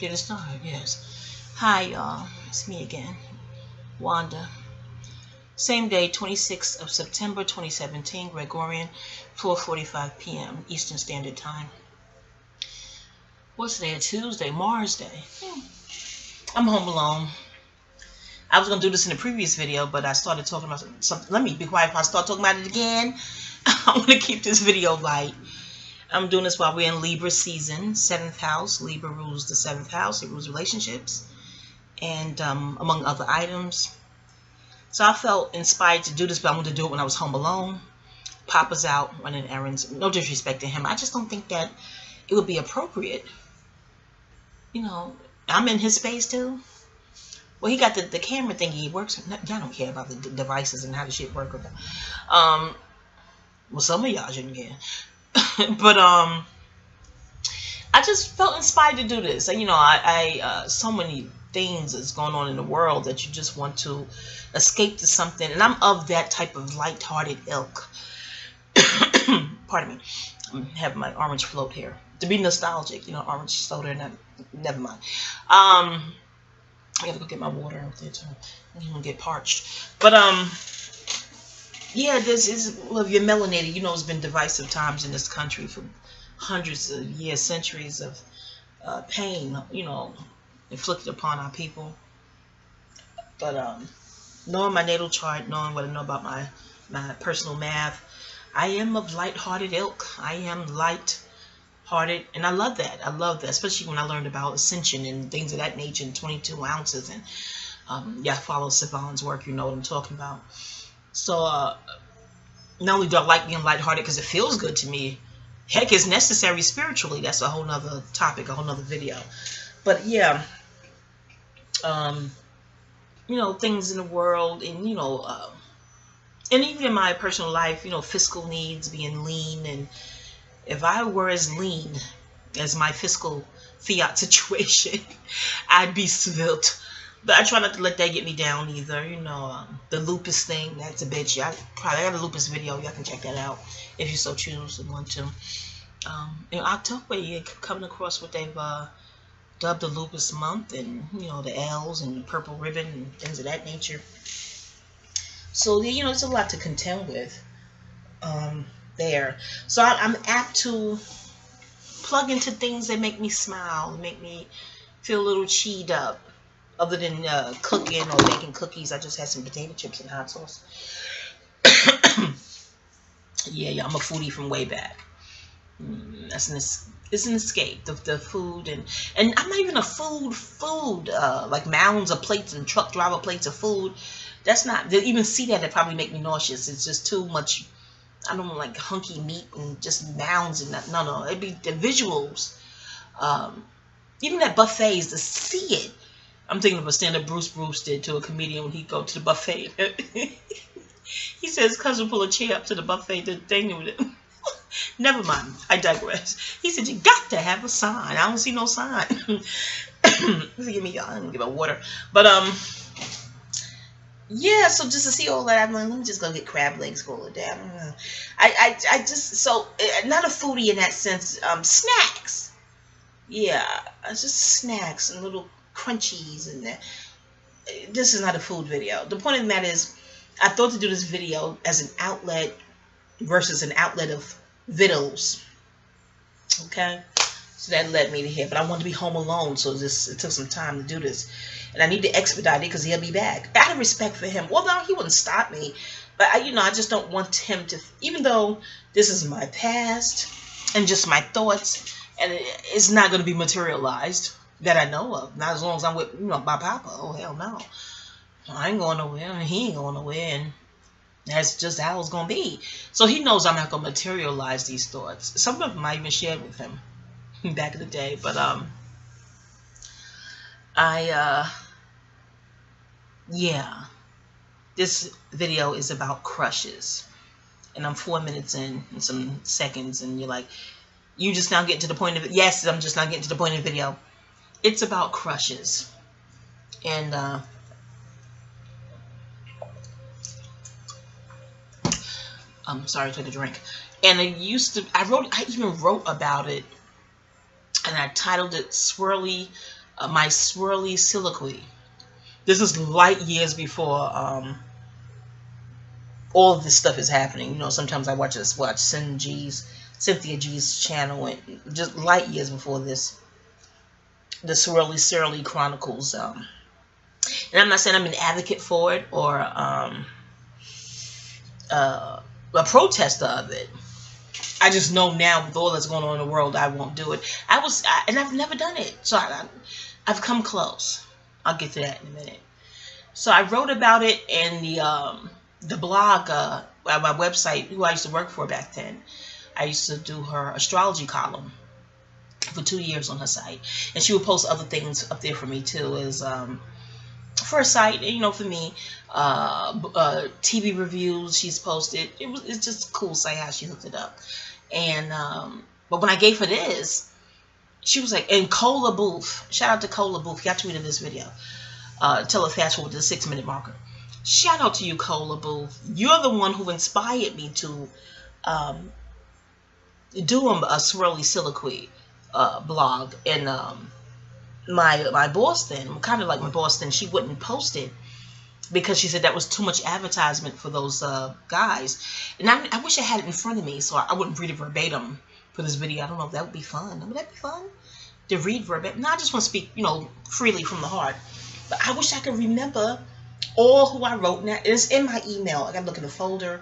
Did it start? Yes. Hi, y'all. It's me again, Wanda. Same day, 26th of September, 2017, Gregorian, 4:45 p.m. Eastern Standard Time. What's today? Tuesday, Mars Day. I'm home alone. I was gonna do this in the previous video, but I started talking about something. Let me be quiet if I start talking about it again. I want to keep this video light. I'm doing this while we're in Libra season, 7th house. Libra rules the 7th house. It rules relationships, and among other items. So I felt inspired to do this, but I wanted to do it when I was home alone. Papa's out running errands. No disrespect to him. I just don't think that it would be appropriate. You know, I'm in his space too. Well, he got the camera thing he works. Y'all don't care about the devices and how the shit work with them. Well, some of y'all shouldn't care. But I just felt inspired to do this. And you know, so many things that's going on in the world that you just want to escape to something, and I'm of that type of light-hearted ilk. Pardon me. I'm having my orange float here to be nostalgic. You know, orange soda. And never mind. I gotta go get my water out there too. I'm gonna get parched. But yeah, this is, well, if you're melanated, you know it's been divisive times in this country for hundreds of years, centuries of pain, you know, inflicted upon our people. But knowing my natal chart, knowing what I know about my personal math, I am of light-hearted ilk. I am light-hearted, and I love that. I love that, especially when I learned about ascension and things of that nature, and 22 ounces. And yeah, follow Savon's work, you know what I'm talking about. So not only do I like being lighthearted because it feels good to me, heck, it's necessary spiritually. That's a whole nother topic, a whole nother video. But yeah, you know, things in the world, and you know, and even in my personal life, you know, fiscal needs, being lean. And if I were as lean as my fiscal fiat situation, I'd be svelte. But I try not to let that get me down either. You know, the lupus thing, that's a bitch. I got a lupus video. Y'all can check that out if you so choose and want to. In October, you're coming across what they've dubbed the lupus month, and you know, the L's and the purple ribbon and things of that nature. So you know, it's a lot to contend with there. So I'm apt to plug into things that make me smile, make me feel a little cheered up. Other than cooking or baking cookies, I just had some potato chips and hot sauce. Yeah, I'm a foodie from way back. It's an escape. The food, and I'm not even a food like mounds of plates and truck driver plates of food. That's not, to even see that, it probably make me nauseous. It's just too much. I don't like hunky meat and just mounds and that. No, it'd be the visuals. Even at buffets, to see it. I'm thinking of a stand-up Bruce did to a comedian when he go to the buffet. He says, cousin, pull a chair up to the buffet. The thing with it. Never mind. I digress. He said, you got to have a sign. I don't see no sign. Forgive me, y'all. I'm gonna give it water. But yeah. So just to see all that, I'm like, let me just go get crab legs for a day. I just, so not a foodie in that sense. Snacks. Yeah, just snacks and little crunchies, and that. This is not a food video. The point of the matter is, I thought to do this video as an outlet versus an outlet of vittles. Okay, so that led me to here. But I wanted to be home alone, so it took some time to do this, and I need to expedite it because he'll be back. Out of respect for him, well, no, he wouldn't stop me, but I just don't want him to. Even though this is my past and just my thoughts, and it's not going to be materialized. That I know of. Not as long as I'm with, you know, my papa. Oh, hell no. I ain't going nowhere, and he ain't going nowhere, and that's just how it's going to be. So he knows I'm not going to materialize these thoughts. Some of them I even shared with him back in the day. But, yeah. This video is about crushes. And I'm 4 minutes in and some seconds, and you're like, you just now getting to the point of it. Yes, I'm just now getting to the point of the video. It's about crushes, and I'm sorry, took a drink. And I even wrote about it, and I titled it "Swirly my swirly soliloquy. This is light years before all of this stuff is happening. You know, sometimes I watch Cynthia G's channel, and just light years before this, the Swirly Surly Chronicles. And I'm not saying I'm an advocate for it or a protester of it. I just know now with all that's going on in the world, I won't do it. And I've never done it, so I've come close. I'll get to that in a minute. So I wrote about it in the blog, my website, who I used to work for back then. I used to do her astrology column for 2 years on her site, and she would post other things up there for me too, as for a site, you know, for me, TV reviews she's posted. It's just a cool site how she hooked it up. And but when I gave her this, she was like, and Cola Booth, shout out to Cola Booth, got tweeted this video. Tell her fast forward to the 6-minute marker. Shout out to you, Cola Booth. You're the one who inspired me to do a swirly soliloquy blog. And my boss then, kind of like my boss then, she wouldn't post it because she said that was too much advertisement for those guys. And I wish I had it in front of me so I wouldn't read it verbatim for this video. I don't know if that would be fun. Would that be fun to read verbatim? No, I just want to speak, you know, freely from the heart. But I wish I could remember all who I wrote. Now it's in my email. I gotta look in the folder.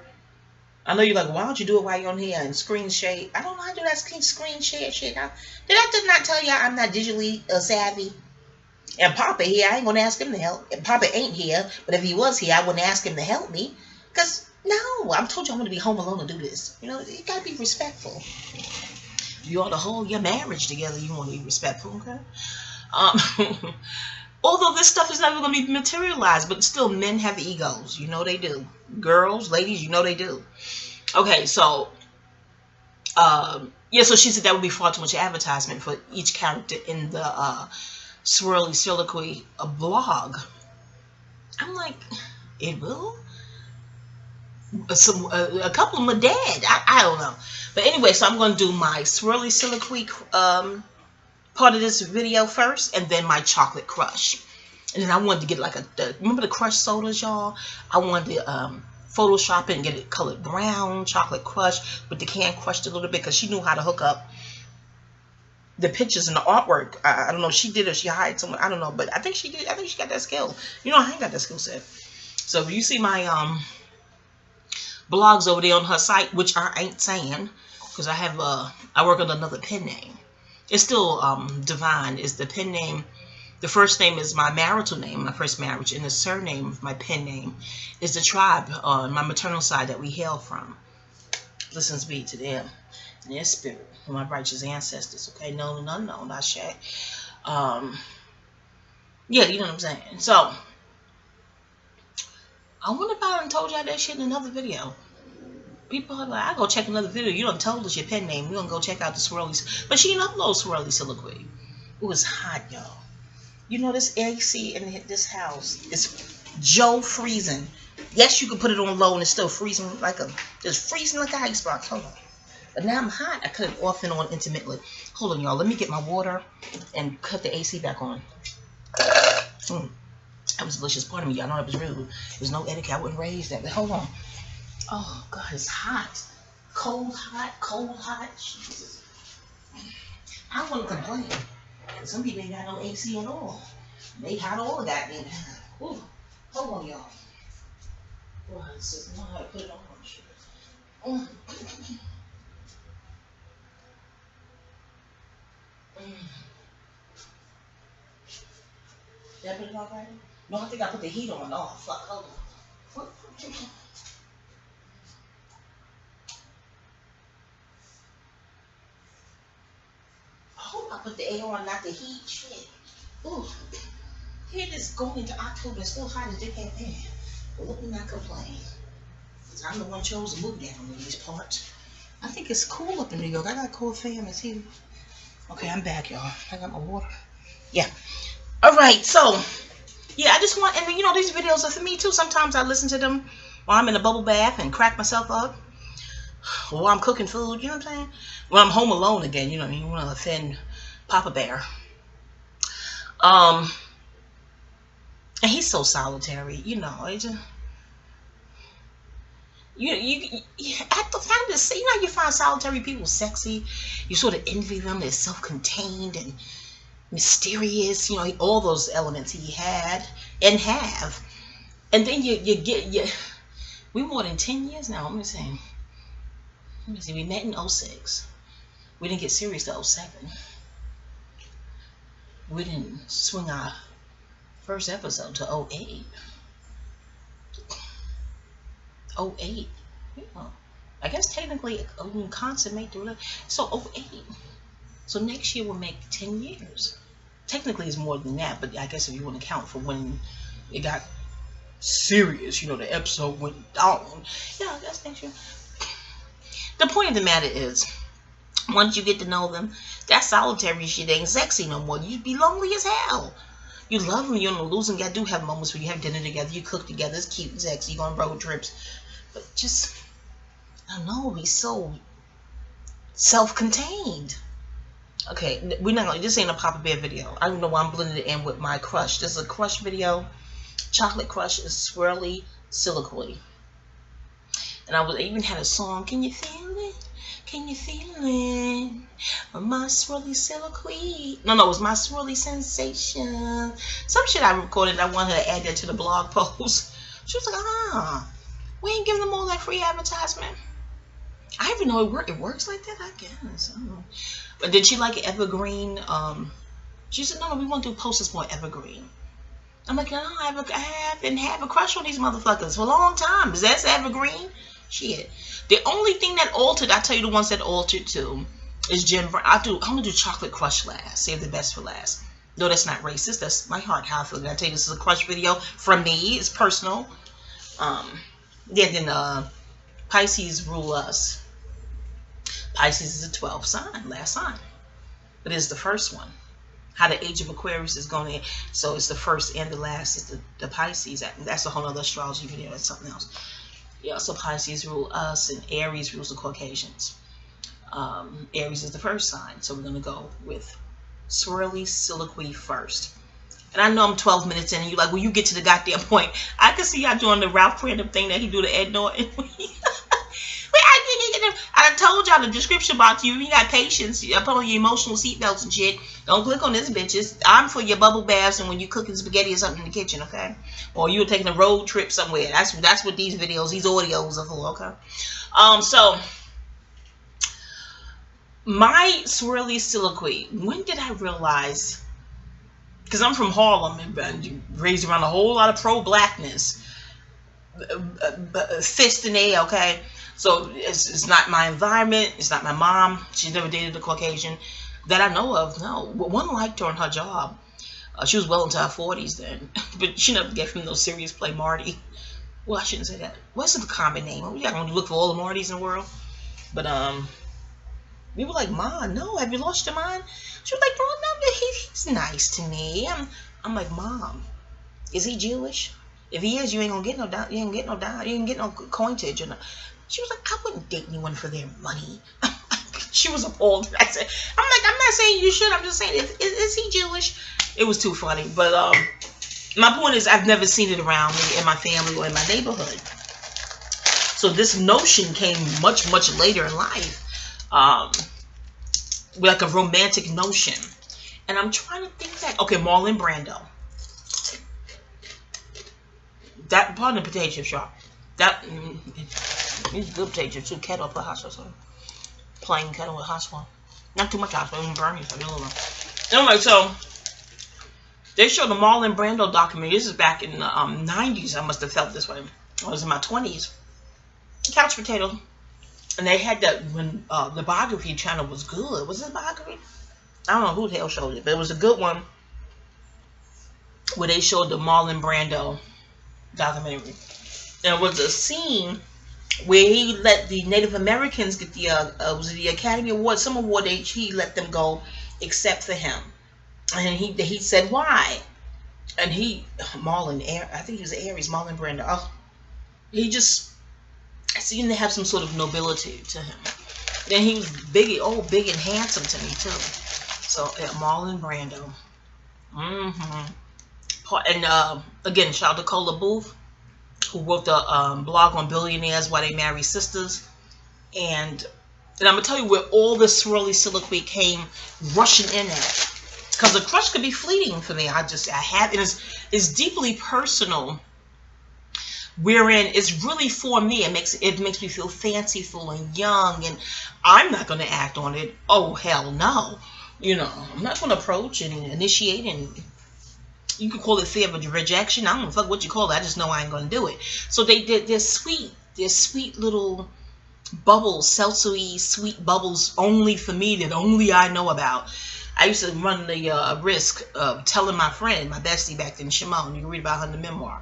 I know you're like, why don't you do it while you're on here and screen share? I don't know how to do that screen share shit. Did I not tell y'all I'm not digitally savvy? And Papa here, I ain't gonna ask him to help. And Papa ain't here, but if he was here, I wouldn't ask him to help me. Cause no, I told you I'm gonna be home alone to do this. You know, you gotta be respectful. You ought to hold your marriage together. You want to be respectful, okay? Although this stuff is never going to be materialized, but still, men have egos. You know they do. Girls, ladies, you know they do. Okay, so, yeah, so she said that would be far too much advertisement for each character in the Swirly Soliloquy blog. I'm like, it will? A couple of them are dead. I don't know. But anyway, so I'm going to do my Swirly Soliloquy part of this video first, and then my chocolate crush. And then I wanted to get like remember the crush sodas, y'all? I wanted to Photoshop it and get it colored brown, chocolate crush, with the can crushed a little bit, because she knew how to hook up the pictures and the artwork. I don't know if she did or she hired someone. I don't know, but I think she did. I think she got that skill. You know, I ain't got that skill set. So if you see my blogs over there on her site, which I ain't saying, because I have I work under another pen name. It's still Divine is the pen name. The first name is my marital name, my first marriage, and the surname of my pen name is the tribe on my maternal side that we hail from. Listens be to them and their spirit, my righteous ancestors. Okay, known and unknown, not Shaq. Yeah, you know what I'm saying. So I went about and told y'all that shit in another video. People are like, I go check another video. You done told us your pen name. We gonna go check out the Swirlies. But she didn't upload Swirly Soliloquy. It was hot, y'all. You know, this AC in this house is Joe freezing. Yes, you can put it on low and it's still freezing just freezing like an icebox. Hold on. But now I'm hot. I cut it off and on intermittently. Hold on, y'all. Let me get my water and cut the AC back on. That was delicious. Pardon me, y'all. I know that was rude. There's no etiquette. I wouldn't raise that. But hold on. Oh, God, it's hot. Cold, hot. Jesus. I don't want to complain. Some people ain't got no AC at all. They hot all of that, man. Ooh, hold on, y'all. Oh, this is not how to put it on. Did I put it on already? No, I think I put the heat on. Oh, fuck, hold on. What? I put the air on, not the heat. Shit. Ooh. Here it is going into October. It's still hot as dick had been. But let me not complain. Because I'm the one chose to move down in these parts. I think it's cool up in New York. I got a cool fan. It's here. Okay, I'm back, y'all. I got my water. Yeah. Alright, so. Yeah, I just want, and you know, these videos are for me too. Sometimes I listen to them while I'm in a bubble bath and crack myself up. Or while I'm cooking food, you know what I'm saying? When I'm home alone again, you know what I mean? You want to offend Papa Bear. Um, and he's so solitary, you know. It just, you at the found this, you know how you find solitary people sexy? You sort of envy them. They're self-contained and mysterious, you know, all those elements he had and have. And then we more than 10 years now. Let me see, we met in 06. We didn't get serious till 07. We didn't swing our first episode to 08. 08. Yeah. I guess technically consummate the relationship. So 08. So next year will make 10 years. Technically it's more than that, but I guess if you want to count for when it got serious, you know, the episode went down. Yeah, that's next year. The point of the matter is, once you get to know them, that solitary shit ain't sexy no more. You'd be lonely as hell. You love them, you don't lose them. You do have moments where you have dinner together, you cook together, it's cute and sexy, you go on road trips. But just, I don't know, be so self-contained. Okay, we're not gonna, this ain't a Papa Bear video. I don't know why I'm blending it in with my Crush. This is a Crush video. Chocolate Crush is swirly silicone. And I even had a song, can you feel it? Can you feel it? My swirly silicone. No, it was my swirly sensation. Some shit I recorded, I wanted to add that to the blog post. She was like, we ain't giving them all that free advertisement. I didn't even know it works like that, I guess. I don't know. But did she like it evergreen? She said, no, we want to do posters more evergreen. I'm like, no, I haven't had a crush on these motherfuckers for a long time. Is that evergreen? Shit. The only thing that altered, I tell you the ones that altered too, is Jim Brown. I'm gonna do Chocolate Crush last. Save the best for last. No, that's not racist. That's my heart, how I feel. I tell you, this is a Crush video from me. It's personal. Then Pisces rule us. Pisces is a 12th sign, last sign. But it's the first one. How the age of Aquarius is going in. So it's the first and the last is the Pisces. That's a whole other astrology video. That's something else. Yeah, so Pisces rule us and Aries rules the Caucasians. Aries is the first sign. So we're going to go with swirly silicone first. And I know I'm 12 minutes in and you're like, well, you get to the goddamn point. I can see y'all doing the Ralph Random thing that he do to Ed Norton. I told y'all the description box. You got patience. You put on your emotional seatbelts and shit. Don't click on this, bitches. I'm for your bubble baths and when you cooking spaghetti or something in the kitchen, okay? Or you're taking a road trip somewhere. That's what these videos, these audios are for, okay? So my swirly silicone. When did I realize? Because I'm from Harlem and raised around a whole lot of pro-blackness. Fist in the air, okay? So it's not my environment. It's not my mom. She's never dated a Caucasian that I know of. No, one liked her on her job. She was well into her 40s then, but she never gave him no serious play. Marty. Well, I shouldn't say that. What's the common name? We got to look for all the Martys in the world. But we were like, Ma, no, have you lost your mind? She was like, no, he's nice to me. I'm like, Mom, is he Jewish? If he is, you ain't gonna get no down. You ain't get no down. You ain't get no coinage. And she was like, I wouldn't date anyone for their money. She was appalled. I'm not saying you should. I'm just saying, is he Jewish? It was too funny. But my point is, I've never seen it around me in my family or in my neighborhood. So this notion came much, much later in life. Like a romantic notion. And I'm trying to think back. Okay, Marlon Brando. That part of the potato chip shop. That these good potato chips too. Kettle, put hot sauce on. Plain kettle with hot sauce. Not too much hot sauce. It won't burn you. So anyway, so they showed the Marlon Brando documentary. This is back in the 90s. I must have felt this way. I was in my 20s. Couch potato. And they had that when the biography channel was good. Was it a biography? I don't know who the hell showed it, but it was a good one where they showed the Marlon Brando documentary. And it was a scene where he let the Native Americans get the was it the Academy Award, some award he let them go except for him. And he said why? And I think he was Aries, Marlon Brando. Oh, he just seemed to have some sort of nobility to him. Then he was big and handsome to me too. So Marlon Brando. And again, shout out to Cola Booth, who wrote the blog on billionaires why they marry sisters. And I'm gonna tell you where all this swirly soliloquy came rushing in at. Because a crush could be fleeting for me. I have, and it's deeply personal. Wherein it's really for me. It makes me feel fanciful and young, and I'm not gonna act on it. Oh hell no. You know, I'm not gonna approach and initiate, and you could call it fear of rejection. I don't know fuck what you call it. I just know I ain't gonna do it. So they did their sweet little bubbles, seltzery sweet bubbles only for me that only I know about. I used to run the risk of telling my friend, my bestie back then, Shimon, you can read about her in the memoir.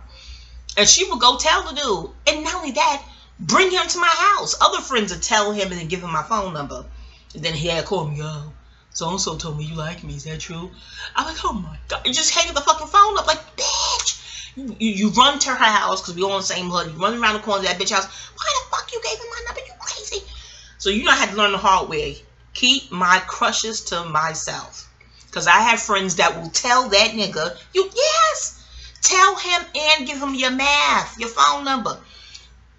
And she would go tell the dude. And not only that, bring him to my house. Other friends would tell him and then give him my phone number. And then he had to call me, yo, so-and-so told me you like me. Is that true? I'm like, oh my God. You just hang the fucking phone up like, bitch. You run to her house because we all in the same hood. You run around the corner of that bitch house. Why the fuck you gave him my number? You crazy. So you know I had to learn the hard way. Keep my crushes to myself. Because I have friends that will tell that nigga, yes, tell him and give him your math, your phone number.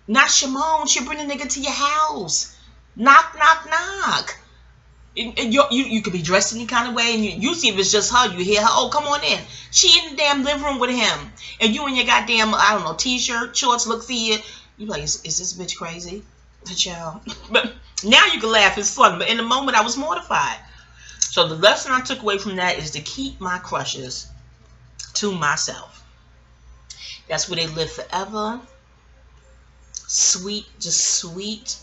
Not Shimon, she'll bring the nigga to your house. Knock, knock, knock. You could be dressed any kind of way, and usually if it's just her, you hear her, oh, come on in. She in the damn living room with him. And you in your goddamn, I don't know, t-shirt, shorts, look for you. You like, is this bitch crazy? The child. But now you can laugh, it's fun. But in the moment, I was mortified. So the lesson I took away from that is to keep my crushes to myself. That's where they live forever. Sweet, just sweet.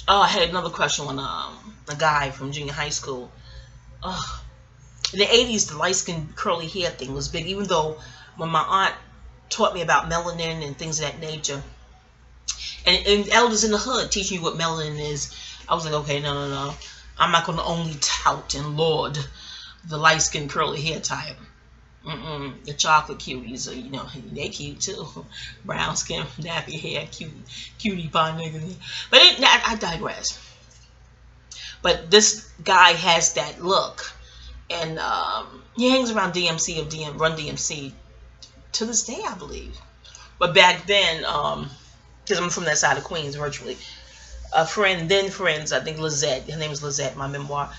Oh, I had another crush on a guy from junior high school. In the 80s, the light-skinned curly hair thing was big, even though when my aunt taught me about melanin and things of that nature, and elders in the hood teaching you what melanin is, I was like, okay, no. I'm not going to only tout and laud the light-skinned curly hair type. The chocolate cuties, you know, they cute too. Brown skin, nappy hair, cutie pie nigga. But I digress. But this guy has that look, and he hangs around DMC of Run DMC to this day, I believe. But back then, because I'm from that side of Queens, virtually, friends, I think Lizette, her name is Lizette, my memoir.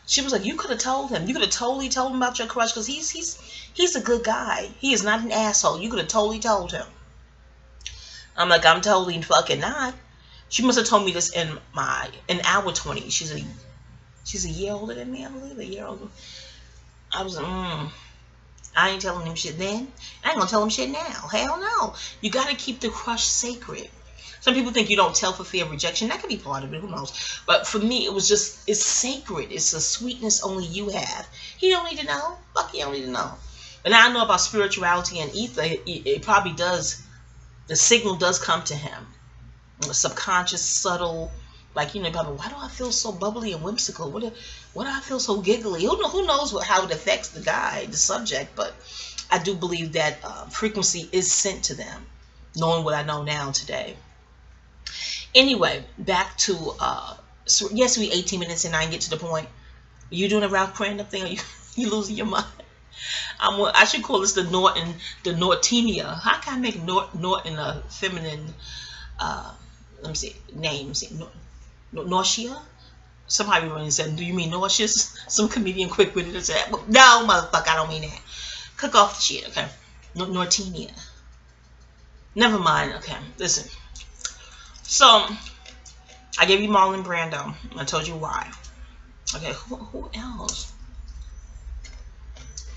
She was like, you could have told him. You could have totally told him about your crush because he's a good guy. He is not an asshole. You could have totally told him. I'm like, I'm totally fucking not. She must have told me this in our 20s. She's a year older than me, I believe, a year older. I was like, I ain't telling him shit then. I ain't gonna tell him shit now. Hell no. You gotta keep the crush sacred. Some people think you don't tell for fear of rejection. That could be part of it. Who knows? But for me, it was just, it's sacred. It's a sweetness only you have. He don't need to know. Fuck, he don't need to know. And I know about spirituality and ether. It probably does. The signal does come to him. Subconscious, subtle. Like, you know, probably, why do I feel so bubbly and whimsical? What do I feel so giggly? Who knows how it affects the guy, the subject? But I do believe that frequency is sent to them, knowing what I know now today. Anyway, back to, so yes, we 18 minutes and I get to the point. You doing a Ralph Crandall thing, or you losing your mind? I should call this the Nortinia. How can I make Norton a feminine, let me see, name? Nausea? Somebody really said, do you mean nauseous? Some comedian quick with it said, no, motherfucker, I don't mean that. Cook off the shit, okay? Nortinia. Never mind, okay, listen. So, I gave you Marlon Brando. I told you why. Okay, who else?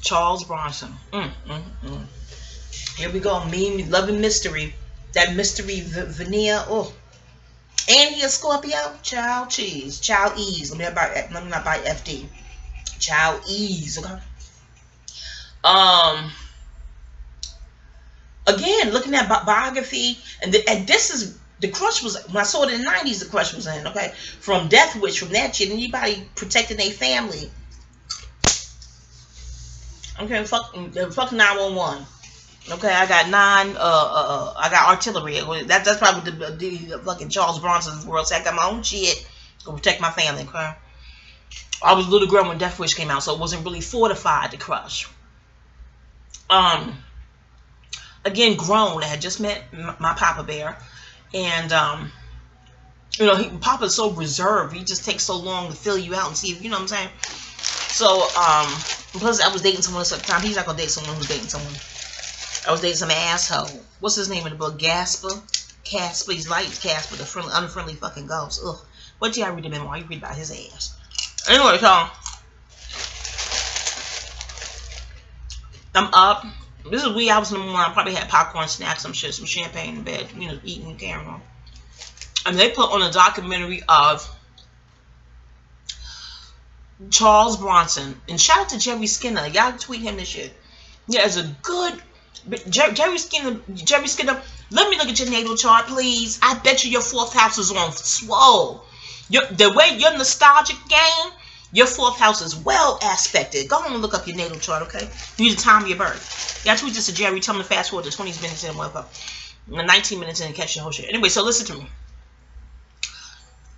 Charles Bronson. Here we go. Me loving mystery. That mystery veneer. Oh. And he a Scorpio. Child cheese. Child ease. Let me not buy FD. Child ease. Okay. Again, looking at biography, and this is. The crush was, when I saw it in the 90s, the crush was in, okay? From Death Wish, from that shit, anybody protecting their family. Okay, fuck 911. Okay, I got I got artillery. That's probably the fucking Charles Bronson's world. So I got my own shit to protect my family, okay? I was a little girl when Death Wish came out, so it wasn't really fortified, the crush. Again, grown. I had just met my Papa Bear, and you know, Papa's so reserved. He just takes so long to fill you out and see if you know what I'm saying. So plus I was dating someone at the time. He's not gonna date someone who's dating someone. I was dating some asshole. What's his name in the book? Casper. He's like Casper, the friendly, unfriendly fucking ghost. Ugh. What do I read the memoir? You read about his ass. Anyway, so I'm up. This is wee hours in the morning. I probably had popcorn, snacks, some shit, some champagne in bed, you know, eating camera. And they put on a documentary of Charles Bronson. And shout out to Jerry Skinner. Y'all tweet him this shit. Yeah, it's a good Jerry Skinner. Let me look at your natal chart, please. I bet you your 4th house is on swole. The way your nostalgic game, your 4th house is well aspected. Go on and look up your natal chart, okay? You need the time of your birth. Y'all tweet this to Jerry. Tell him to fast forward to 20 minutes in, whatever. 19 minutes in and catch the whole shit. Anyway, so listen to me.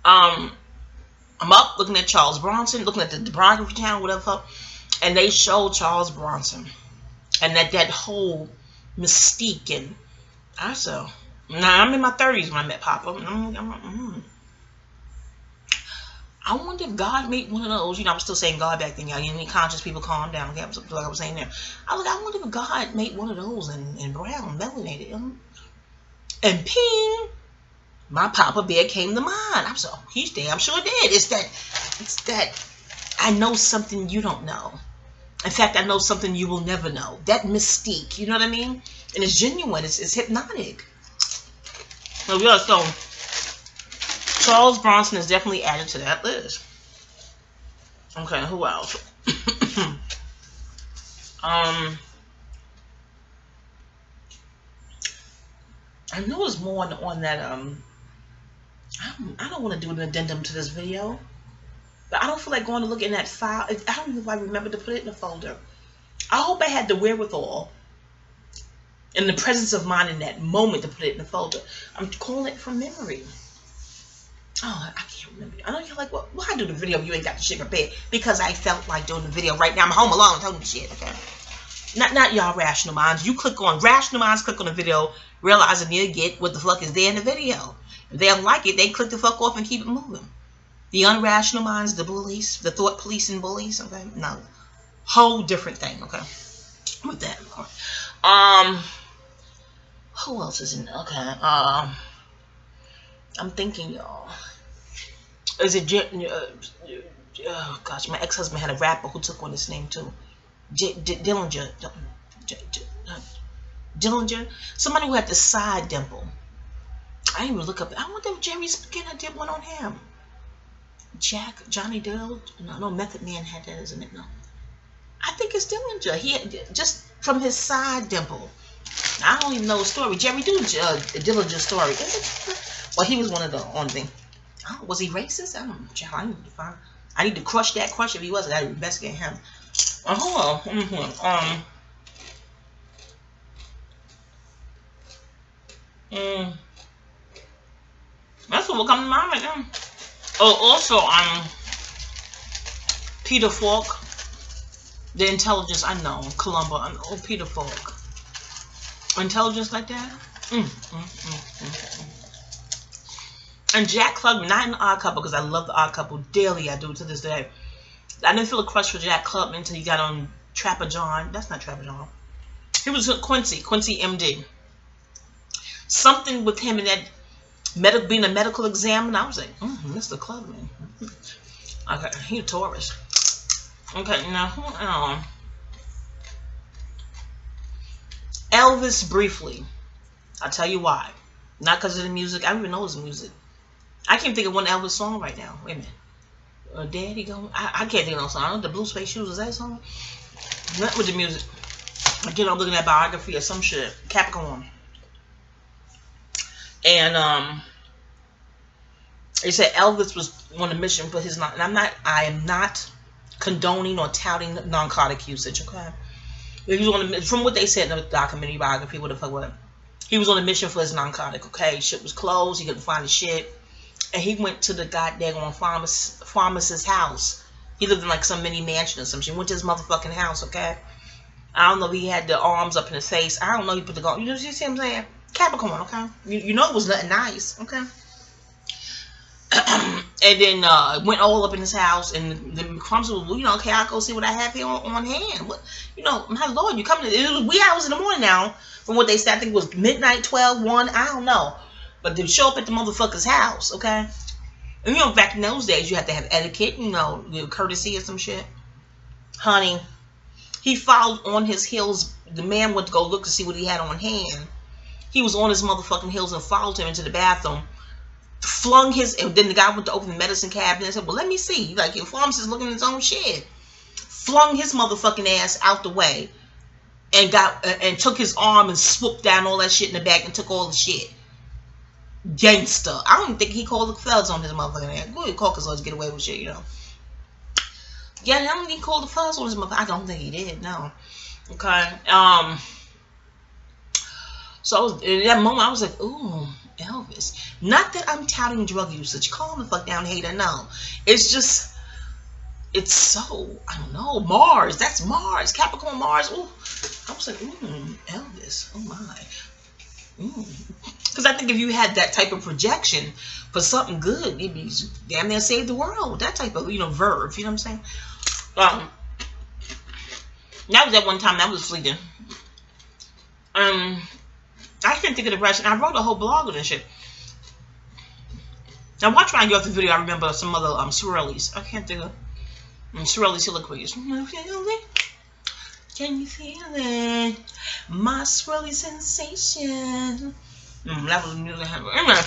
I'm up looking at Charles Bronson, looking at the biography channel, whatever, and they showed Charles Bronson and that whole mystique. And I said, now I'm in my 30s when I met Papa. I wonder if God made one of those. You know, I'm still saying God back then, y'all. Any conscious people, calm down. Okay, like I was saying there. I wonder if God made one of those in brown, melanated, and ping. My Papa Bear came to mind. I'm so he's damn sure did. It's that I know something you don't know. In fact, I know something you will never know. That mystique, you know what I mean? And it's genuine. It's hypnotic. So yeah, so Charles Bronson is definitely added to that list. Okay, who else? I know there's more on that I don't want to do an addendum to this video, but I don't feel like going to look in that file. I don't know if I remember to put it in a folder. I hope I had the wherewithal and the presence of mind in that moment to put it in the folder. I'm calling it from memory. Oh, I can't remember. I know you're like, well, why do the video if you ain't got the shit prepared? Because I felt like doing the video right now. I'm home alone telling you shit, okay? Not y'all rational minds. You click on rational minds, click on the video, realizing you get what the fuck is there in the video. If they don't like it, they click the fuck off and keep it moving. The unrational minds, the bullies, the thought police and bullies, okay? No. Whole different thing, okay? With that. Who else is in there? Okay. I'm thinking, y'all. Is it oh gosh, my ex-husband had a rapper who took on this name too. Dillinger. Somebody who had the side dimple. I didn't even look up. I wonder if Jerry Skinner did one on him. Johnny Dill. No, Method Man had that, isn't it? No. I think it's Dillinger. He had, just from his side dimple. I don't even know the story. Jerry Dillinger's story. Is it? Well, he was one of the only thing. Oh, was he racist? I don't know. I need to find. I need to crush that crush if he wasn't. I investigate him. Hold on. That's what will come to mind right now. Oh, also, Peter Falk, the intelligence. I know, Columbo. Oh, Peter Falk, intelligence like that. And Jack Klugman, not in the Odd Couple, because I love the Odd Couple dearly. I do to this day. I didn't feel a crush for Jack Klugman until he got on Trapper John. That's not Trapper John. He was Quincy MD. Something with him in that being a medical examiner. I was like, Mr. Klugman. Okay, he's a Taurus. Okay, now Elvis briefly. I'll tell you why. Not because of the music. I don't even know his music. I can't think of one Elvis song right now. Wait a minute. Daddy Go. I can't think of no song. I know the Blue Space Shoes. Is that a song? Not with the music. Again, I'm looking at biography or some shit. Capricorn. And they said Elvis was on a mission for his and I am not condoning or touting narcotic usage, okay? He was on a, from what they said in the documentary biography, what the fuck was it? He was on a mission for his narcotic, okay? Shit was closed, he couldn't find the shit. And he went to the goddamn pharmacist's house. He lived in like some mini mansion or some shit. He went to his motherfucking house, okay? I don't know if he had the arms up in his face. I don't know. He put the gun. You see what I'm saying? Capricorn, okay? You know it was nothing nice, okay? And then went all up in his house, and the Crumbs was, you know, okay, I'll go see what I have here on hand. What, you know, my Lord, you coming? It was wee hours in the morning now, from what they said. I think it was midnight, 12, 1, I don't know. But they show up at the motherfucker's house, okay? And you know, back in those days, you had to have etiquette, you know, courtesy or some shit. Honey, he followed on his heels. The man went to go look to see what he had on hand. He was on his motherfucking heels and followed him into the bathroom. Flung his, and then the guy went to open the medicine cabinet and said, well, let me see. Like, your pharmacist looking at his own shit. Flung his motherfucking ass out the way. And got, and took his arm and swooped down all that shit in the back and took all the shit. Gangster. I don't think he called the feds on his motherfucking ass. Go ahead, Caucasus get away with shit, you know. Yeah, I don't think he called the feds on his motherfucking, I don't think he did, no. Okay. So in that moment, I was like, ooh, Elvis. Not that I'm touting drug usage. Calm the fuck down, hater. No. It's just, it's so, I don't know, Mars. That's Mars. Capricorn Mars. Ooh. I was like, ooh, Elvis. Oh my. Because I think if you had that type of projection for something good, you'd be damn near save the world. That type of, you know, verve. You know what I'm saying? That was that one time that was fleeting. I couldn't think of the rest, and I wrote a whole blog on this shit. Now watch when I get off the video, I remember some other swirlies. I can't think of swirly soliloquies. Can you feel it? My swirly sensation. That was new to have. Anyway,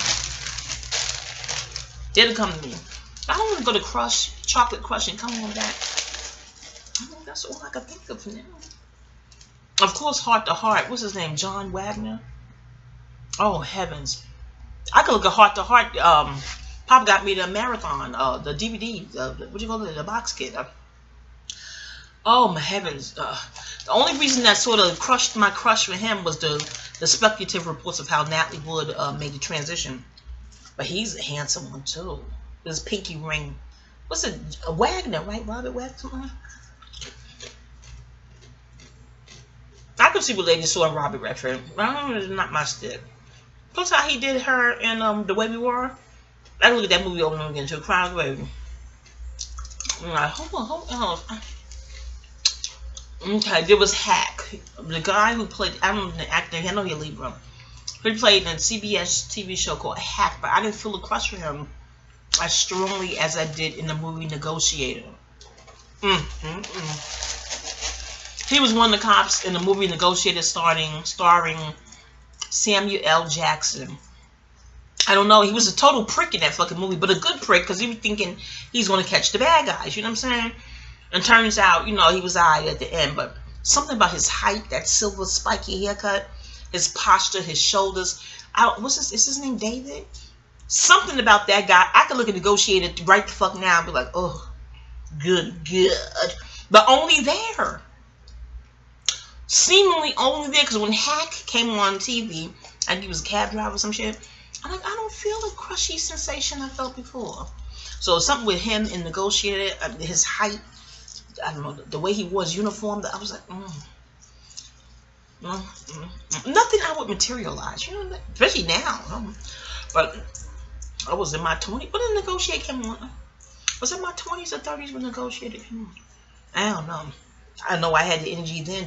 did come to me. I don't want to go to Crush, Chocolate Crush, and come on back. I think that's all I can think of for now. Of course, Heart to Heart. What's his name? John Wagner. Oh heavens! I could look at Heart to Heart. Papa got me the marathon, the DVD, what do you call it, the box kit. Oh my heavens! The only reason that sort of crushed my crush for him was the speculative reports of how Natalie Wood made the transition. But he's a handsome one too. His pinky ring. What's it? Wagner, right? Robert Wagner. I could see what ladies saw in Robert Redford. It's not my stick. Plus how he did her in The Way We Were. I look at that movie over and over again to Crown of the Baby. I'm like, hold on. Okay, there was Hack. The guy who played, I don't know the actor, I know he's Libra. He played in a CBS TV show called Hack, but I didn't feel a crush for him as strongly as I did in the movie Negotiator. He was one of the cops in the movie Negotiator starring Samuel L. Jackson. I don't know, he was a total prick in that fucking movie, but a good prick because he was thinking he's going to catch the bad guys, you know what I'm saying? And turns out, you know, he was alright at the end, but something about his height, that silver spiky haircut, his posture, his shoulders. Is his name David? Something about that guy. I could look at Negotiator right the fuck now and be like, oh, good. But only there. Seemingly only there, because when Hack came on TV, I think he was a cab driver or some shit, I'm like, I don't feel the crushy sensation I felt before. So something with him in Negotiator, his height, I don't know, the way he wore his uniform, I was like, nothing I would materialize, you know, especially now. But I was in my 20s. When did Negotiate came on? Was it my 20s or 30s when Negotiated came on? I don't know. I know I had the energy then,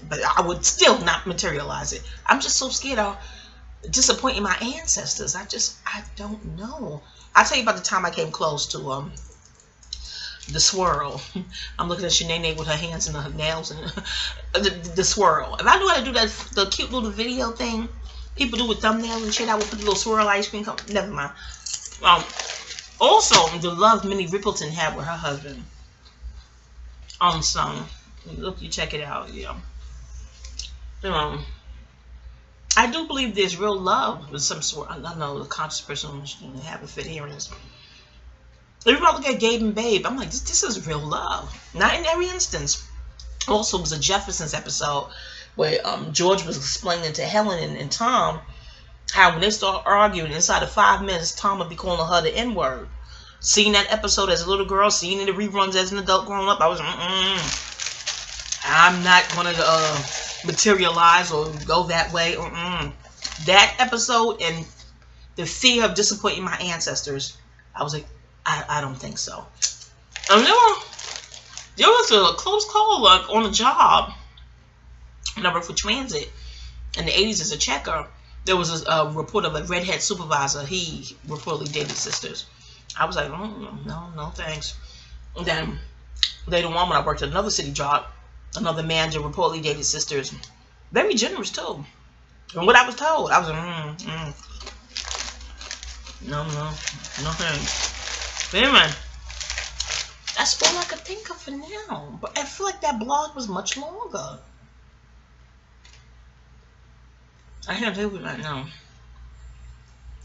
but I would still not materialize it. I'm just so scared of disappointing my ancestors. I don't know. I'll tell you about the time I came close to the swirl. I'm looking at Shanae with her hands and her nails and the swirl. If I knew how to do that, the cute little video thing people do with thumbnails and shit, I would put the little swirl ice cream. Never mind. Also, the love Minnie Rippleton had with her husband. Son. Look, you check it out, yeah. I do believe there's real love with some sort. I don't know, the conscious person who's have a fit hearing this. If you look at Gabe and Babe, I'm like, this is real love. Not in every instance. Also, it was a Jeffersons episode where George was explaining to Helen and Tom how when they start arguing, inside of 5 minutes, Tom would be calling her the N-word. Seeing that episode as a little girl, seeing it in the reruns as an adult growing up, I was, I'm not going to materialize or go that way. That episode and the fear of disappointing my ancestors, I was like, I don't think so. And there was a close call, like, on a job when I worked for transit in the 80s as a checker. There was a report of a redhead supervisor. He reportedly dated sisters. I was like, no, thanks. And then later on, when I worked at another city job, another manager reportedly dated sisters. Very generous too. From what I was told, I was like, no thanks. But anyway, that's all I could think of for now. But I feel like that blog was much longer. I can't tell you right now.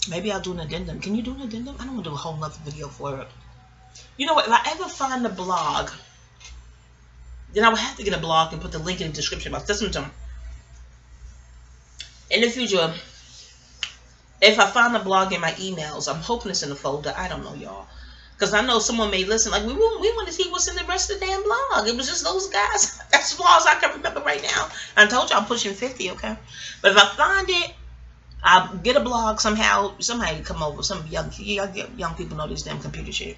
Maybe I'll do an addendum. Can you do an addendum? I don't want to do a whole nother video for it. You know what? If I ever find the blog, then I would have to get a blog and put the link in the description box. That's what I'm doing. In the future, if I find the blog in my emails, I'm hoping it's in the folder. I don't know, y'all. Because I know someone may listen. Like, we want to see what's in the rest of the damn blog. It was just those guys. That's as far as I can remember right now. I told you I'm pushing 50, okay? But if I find it, I'll get a blog somehow. Somebody come over. Some young people know this damn computer shit.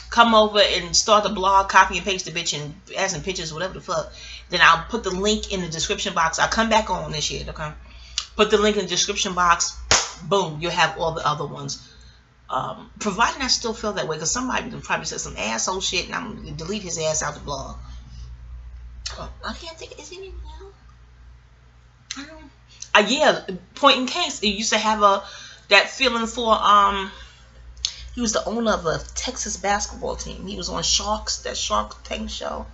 Come over and start the blog, copy and paste the bitch and add some pictures, whatever the fuck. Then I'll put the link in the description box. I'll come back on this shit, okay? Put the link in the description box. Boom. You'll have all the other ones. Providing I still feel that way, because somebody probably said some asshole shit and I'm going to delete his ass out the blog. I can't think. Is it even now? Yeah, point in case. It used to have that feeling for, he was the owner of a Texas basketball team. He was on that Shark Tank show.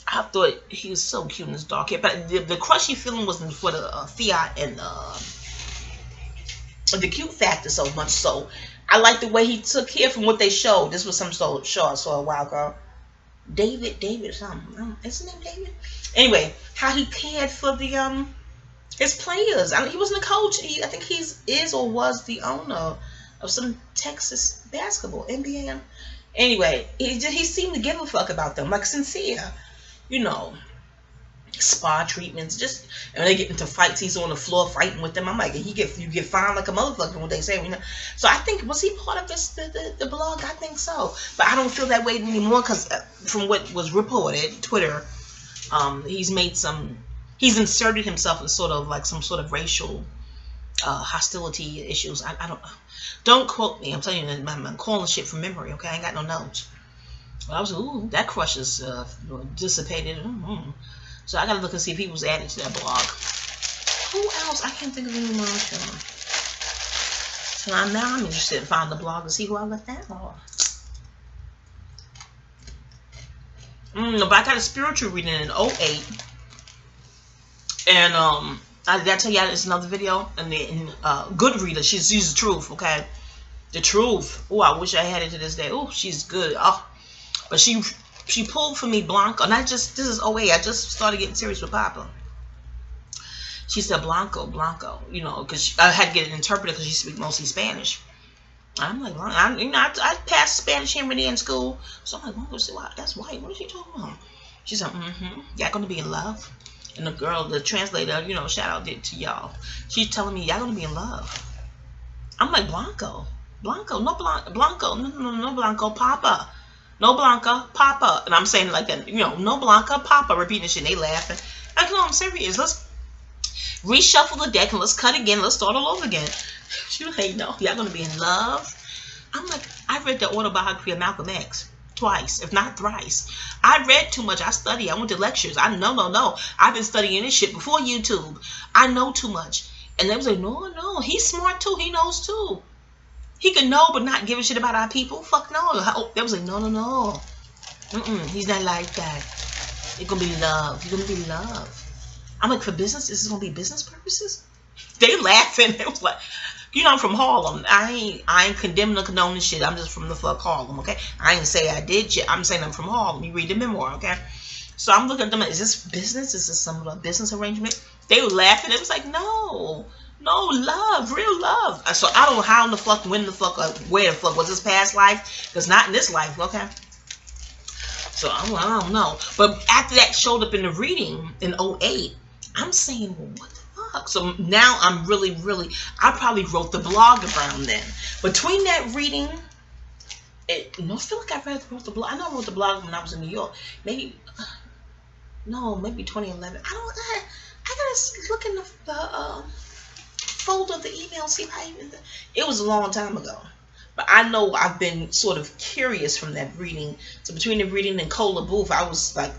I thought he was so cute in his dark hair. But the crushy feeling wasn't for the Fiat and the cute factor so much so. I like the way he took care from what they showed. This was some show I saw a while ago. David something. Is his name David? Anyway, how he cared for the his players. I mean, he wasn't a coach. I think he is or was the owner of some Texas basketball, NBA. Anyway, he seemed to give a fuck about them, like sincere, you know, spa treatments. Just and when they get into fights, he's on the floor fighting with them. I'm like, you get fined like a motherfucker. What they say, you know. So I think, was he part of this the blog? I think so, but I don't feel that way anymore because from what was reported, Twitter, he's inserted himself in sort of like some sort of racial hostility issues. I don't quote me. I'm telling you, I'm calling shit from memory. Okay, I ain't got no notes. But I was like, ooh, that crush is dissipated. So I gotta look and see if he was added to that blog. Who else? I can't think of anyone else. So now I'm interested in finding the blog to see who I left that on. But I got a spiritual reading in 08. And did I tell you it's another video? And then good reader, she's the truth, okay? The truth. Oh, I wish I had it to this day. Oh, she's good. Oh, but she pulled for me Blanco. Not just, this is 08. I just started getting serious with Papa. She said Blanco, you know, because I had to get it interpreted because she speaks mostly Spanish. I'm like, I passed Spanish here and there in school. So I'm like, Blanco, that's white. What is she talking about? She's like, y'all gonna be in love. And the girl, the translator, you know, shout out to y'all. She's telling me, y'all gonna be in love. I'm like, Blanco, no Blanco, Papa. No Blanca, Papa. And I'm saying it like that, you know, no Blanca, Papa. Repeating shit, and they laughing. Like, no, I'm serious. Let's reshuffle the deck and let's cut again. Let's start all over again. She was like, no, y'all gonna be in love. I'm like, I read the autobiography of Malcolm X twice, if not thrice. I read too much. I study. I went to lectures. No. I've been studying this shit before YouTube. I know too much. And they was like, no. He's smart too. He knows too. He could know but not give a shit about our people. Fuck no. They was like, no. He's not like that. It's gonna be love. You're gonna be love. I'm like, for business? This is gonna be business purposes? They laughing. It was like, you know, I'm from Harlem. I ain't condemning or condoning shit. I'm just from the fuck Harlem, okay? I ain't say I did shit. I'm saying I'm from Harlem. You read the memoir, okay? So I'm looking at them. Is this business? Is this some business arrangement? They were laughing. It was like, no, love, real love. So I don't know how in the fuck, when the fuck, where the fuck was this past life? Because not in this life, okay? So I don't know. But after that showed up in the reading in '08, I'm saying, well, what the fuck? So now I'm really, I probably wrote the blog around then. Between that reading, I feel like I wrote the blog. I know I wrote the blog when I was in New York. Maybe 2011. I gotta look in the folder of the email, see if I even. It was a long time ago. But I know I've been sort of curious from that reading. So between the reading and Cola Booth, I was like,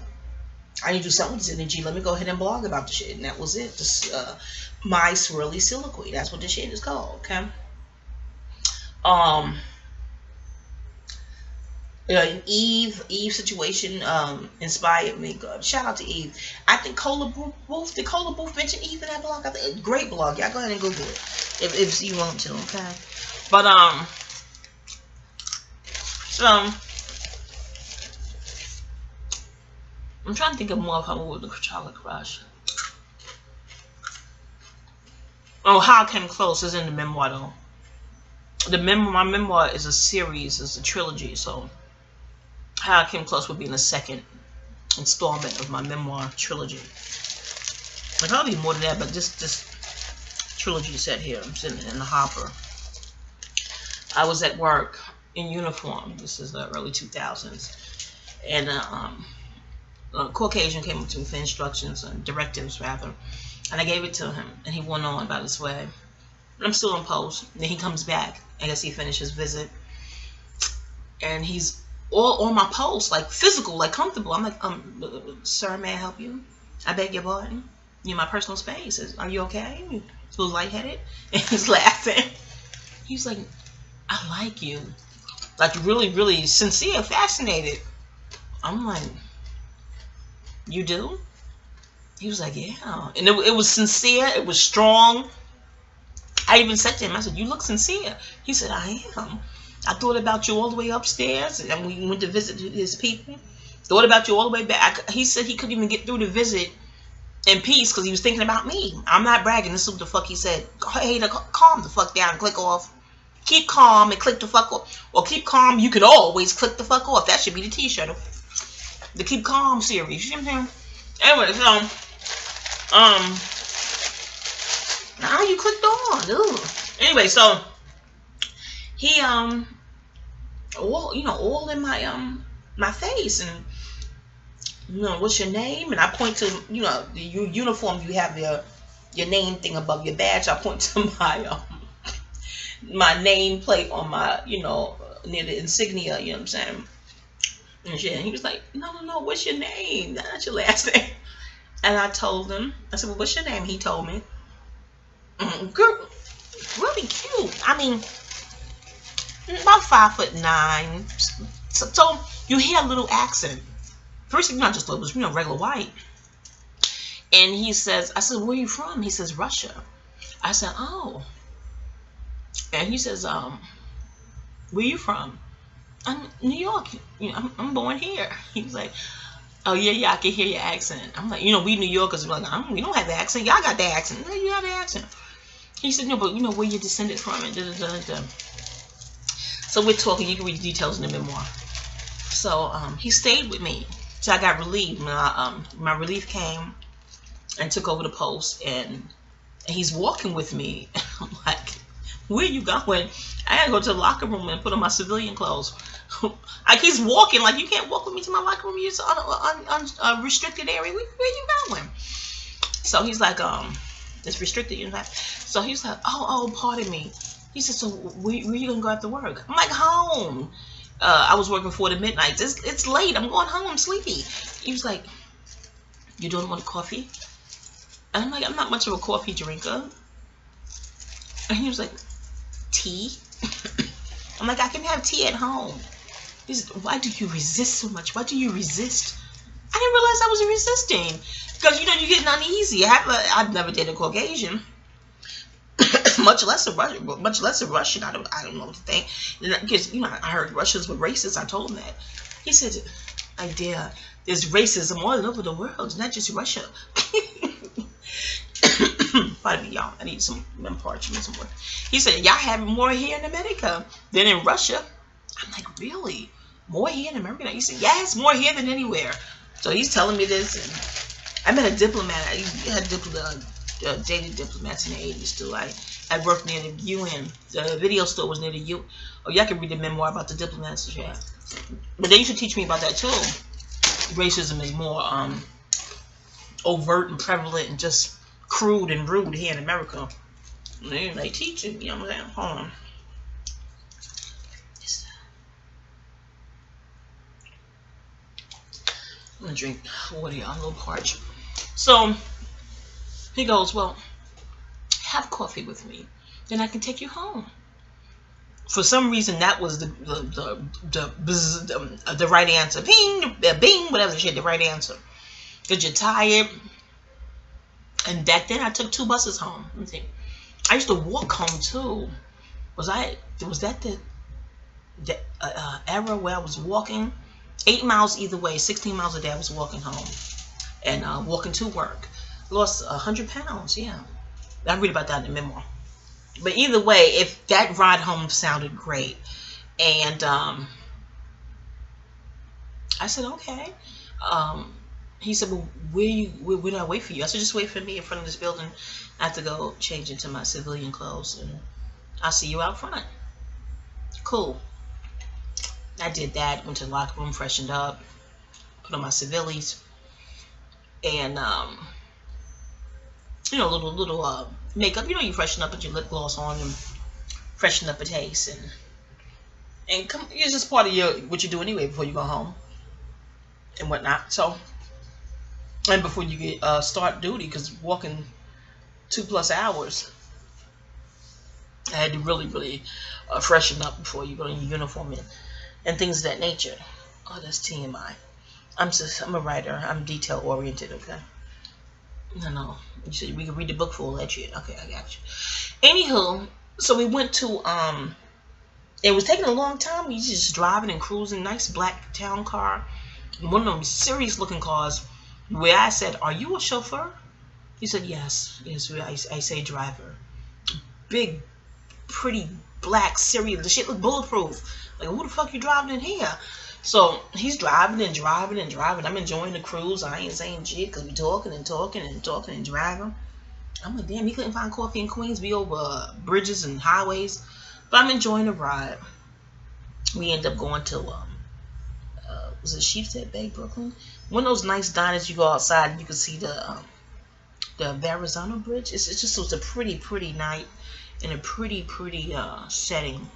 I need to do something with this energy. Let me go ahead and blog about the shit. And that was it. Just my swirly soliloquy. That's what the shit is called. Okay. Eve situation inspired me. God, shout out to Eve. I think Cola Booth. Did Cola Booth mention Eve in that blog? I think great blog. Y'all go ahead and Google it if you want to. Okay. But so I'm trying to think of more of how with the chocolate crush. Oh, How I Came Close is in the memoir though. My memoir is a series, is a trilogy. So How I Came Close would be in the second installment of my memoir trilogy. Like probably more than that, but this trilogy set here. I'm sitting in the hopper. I was at work in uniform. This is the early 2000s, and a Caucasian came up to me for instructions and directives rather, and I gave it to him, and he went on about his way. I'm still on post. Then he comes back. I guess he finished his visit, and he's all on my post, like physical, like comfortable. I'm like, sir, may I help you? I beg your pardon. You're my personal space. Are you okay? He's a little lightheaded, and he's laughing. He's like, I like you. Like really sincere, fascinated. I'm like, you do? He was like, yeah. And it was sincere. It was strong. I even said to him, I said, you look sincere. He said, I am. I thought about you all the way upstairs, and we went to visit his people. Thought about you all the way back. He said he couldn't even get through the visit in peace because he was thinking about me. I'm not bragging. This is what the fuck he said. Hey, calm the fuck down and click off. Keep calm and click the fuck off. Or keep calm, you can always click the fuck off. That should be the t-shirt. The Keep Calm series. You know what I'm saying? Anyway, so now you clicked on. Ugh. Anyway, so he all in my my face, and what's your name? And I point to the uniform. You have your name thing above your badge. I point to my name plate on my near the insignia. You know what I'm saying? And shit. And he was like, no, what's your name? That's your last name. And I told him. I said, well, what's your name? He told me. Girl, really cute. I mean, about 5'9". So you hear a little accent. First thing I just thought was regular white. And he says, I said, where are you from? He says, Russia. I said, oh. And he says, where you from? I'm New York. I'm born here. He was like, oh yeah, I can hear your accent. I'm like, we New Yorkers, we're like, we don't have the accent. Y'all got the accent. No, you have the accent. He said, no, but where you descended from and So we're talking. You can read the details in the memoir. So he stayed with me till I got relieved. My relief came and took over the post, and he's walking with me. I'm like, where are you going? I gotta go to the locker room and put on my civilian clothes. Like he's walking, like you can't walk with me to my locker room. It's on restricted area. Where you going? So he's like, it's restricted, So he's like, oh, pardon me. He said, so where you gonna go after work? I'm like, home. I was working 4 to midnight. It's late. I'm going home. I'm sleepy. He was like, you don't want coffee? And I'm like, I'm not much of a coffee drinker. And he was like, tea? I'm like, I can have tea at home. He said, why do you resist so much? Why do you resist? I didn't realize I was resisting. Because, you're getting uneasy. I've never dated a Caucasian. much less a Russian. I don't know what to think. Because, I heard Russians were racist. I told him that. He said, idea, there's racism all over the world. It's not just Russia. Pardon me, y'all. I need some parchment, some more. He said, y'all have more here in America than in Russia. I'm like, really? More here in America? He said, yes, more here than anywhere. So he's telling me this. And I met a diplomat. I had dated diplomats in the 80s too. I worked near the UN. The video store was near the UN. Oh, y'all can read the memoir about the diplomats. Yeah. But they used to teach me about that too. Racism is more overt and prevalent and just crude and rude here in America. They teach it, you know what I'm saying? Hold on. I'm gonna drink water, y'all. I'm a little parched. So he goes, well, have coffee with me, then I can take you home. For some reason, that was the right answer. Bing, bing, whatever the shit, the right answer. Because you're tired. And back then, I took 2 buses home. Let me think. I used to walk home too. Was that the era where I was walking 8 miles either way, 16 miles a day? I was walking home and walking to work. Lost 100 pounds. Yeah, I read about that in the memoir. But either way, if that ride home sounded great, and I said okay. He said, well, where do I wait for you? I said, just wait for me in front of this building. I have to go change into my civilian clothes, and I'll see you out front. Cool. I did that, went to the locker room, freshened up, put on my civilies, and you know, little makeup. You know, you freshen up, put your lip gloss on, and freshen up a taste, and come. It's just part of what you do anyway before you go home and whatnot. So, and before you get start duty, because walking 2+ hours, I had to really freshen up before you go in your uniform and things of that nature. Oh, that's TMI. I'm a writer. I'm detail oriented. Okay. No. You said we can read the book for all that shit. Okay, I got you. Anywho, so we went to it was taking a long time. We just driving and cruising, nice black town car, one of them serious looking cars. Where I said, "Are you a chauffeur?" He said, "Yes." I say driver. Big, pretty black serious. The shit looked bulletproof. Like, who the fuck you driving in here? So he's driving and driving and driving. I'm enjoying the cruise. I ain't saying shit because we talking and driving. I'm like, damn, he couldn't find coffee in Queens. We over bridges and highways. But I'm enjoying the ride. We end up going to, was it Sheepshead Bay, Brooklyn? One of those nice diners you go outside and you can see the Verrazano Bridge. It's just, it was a pretty night in a pretty setting.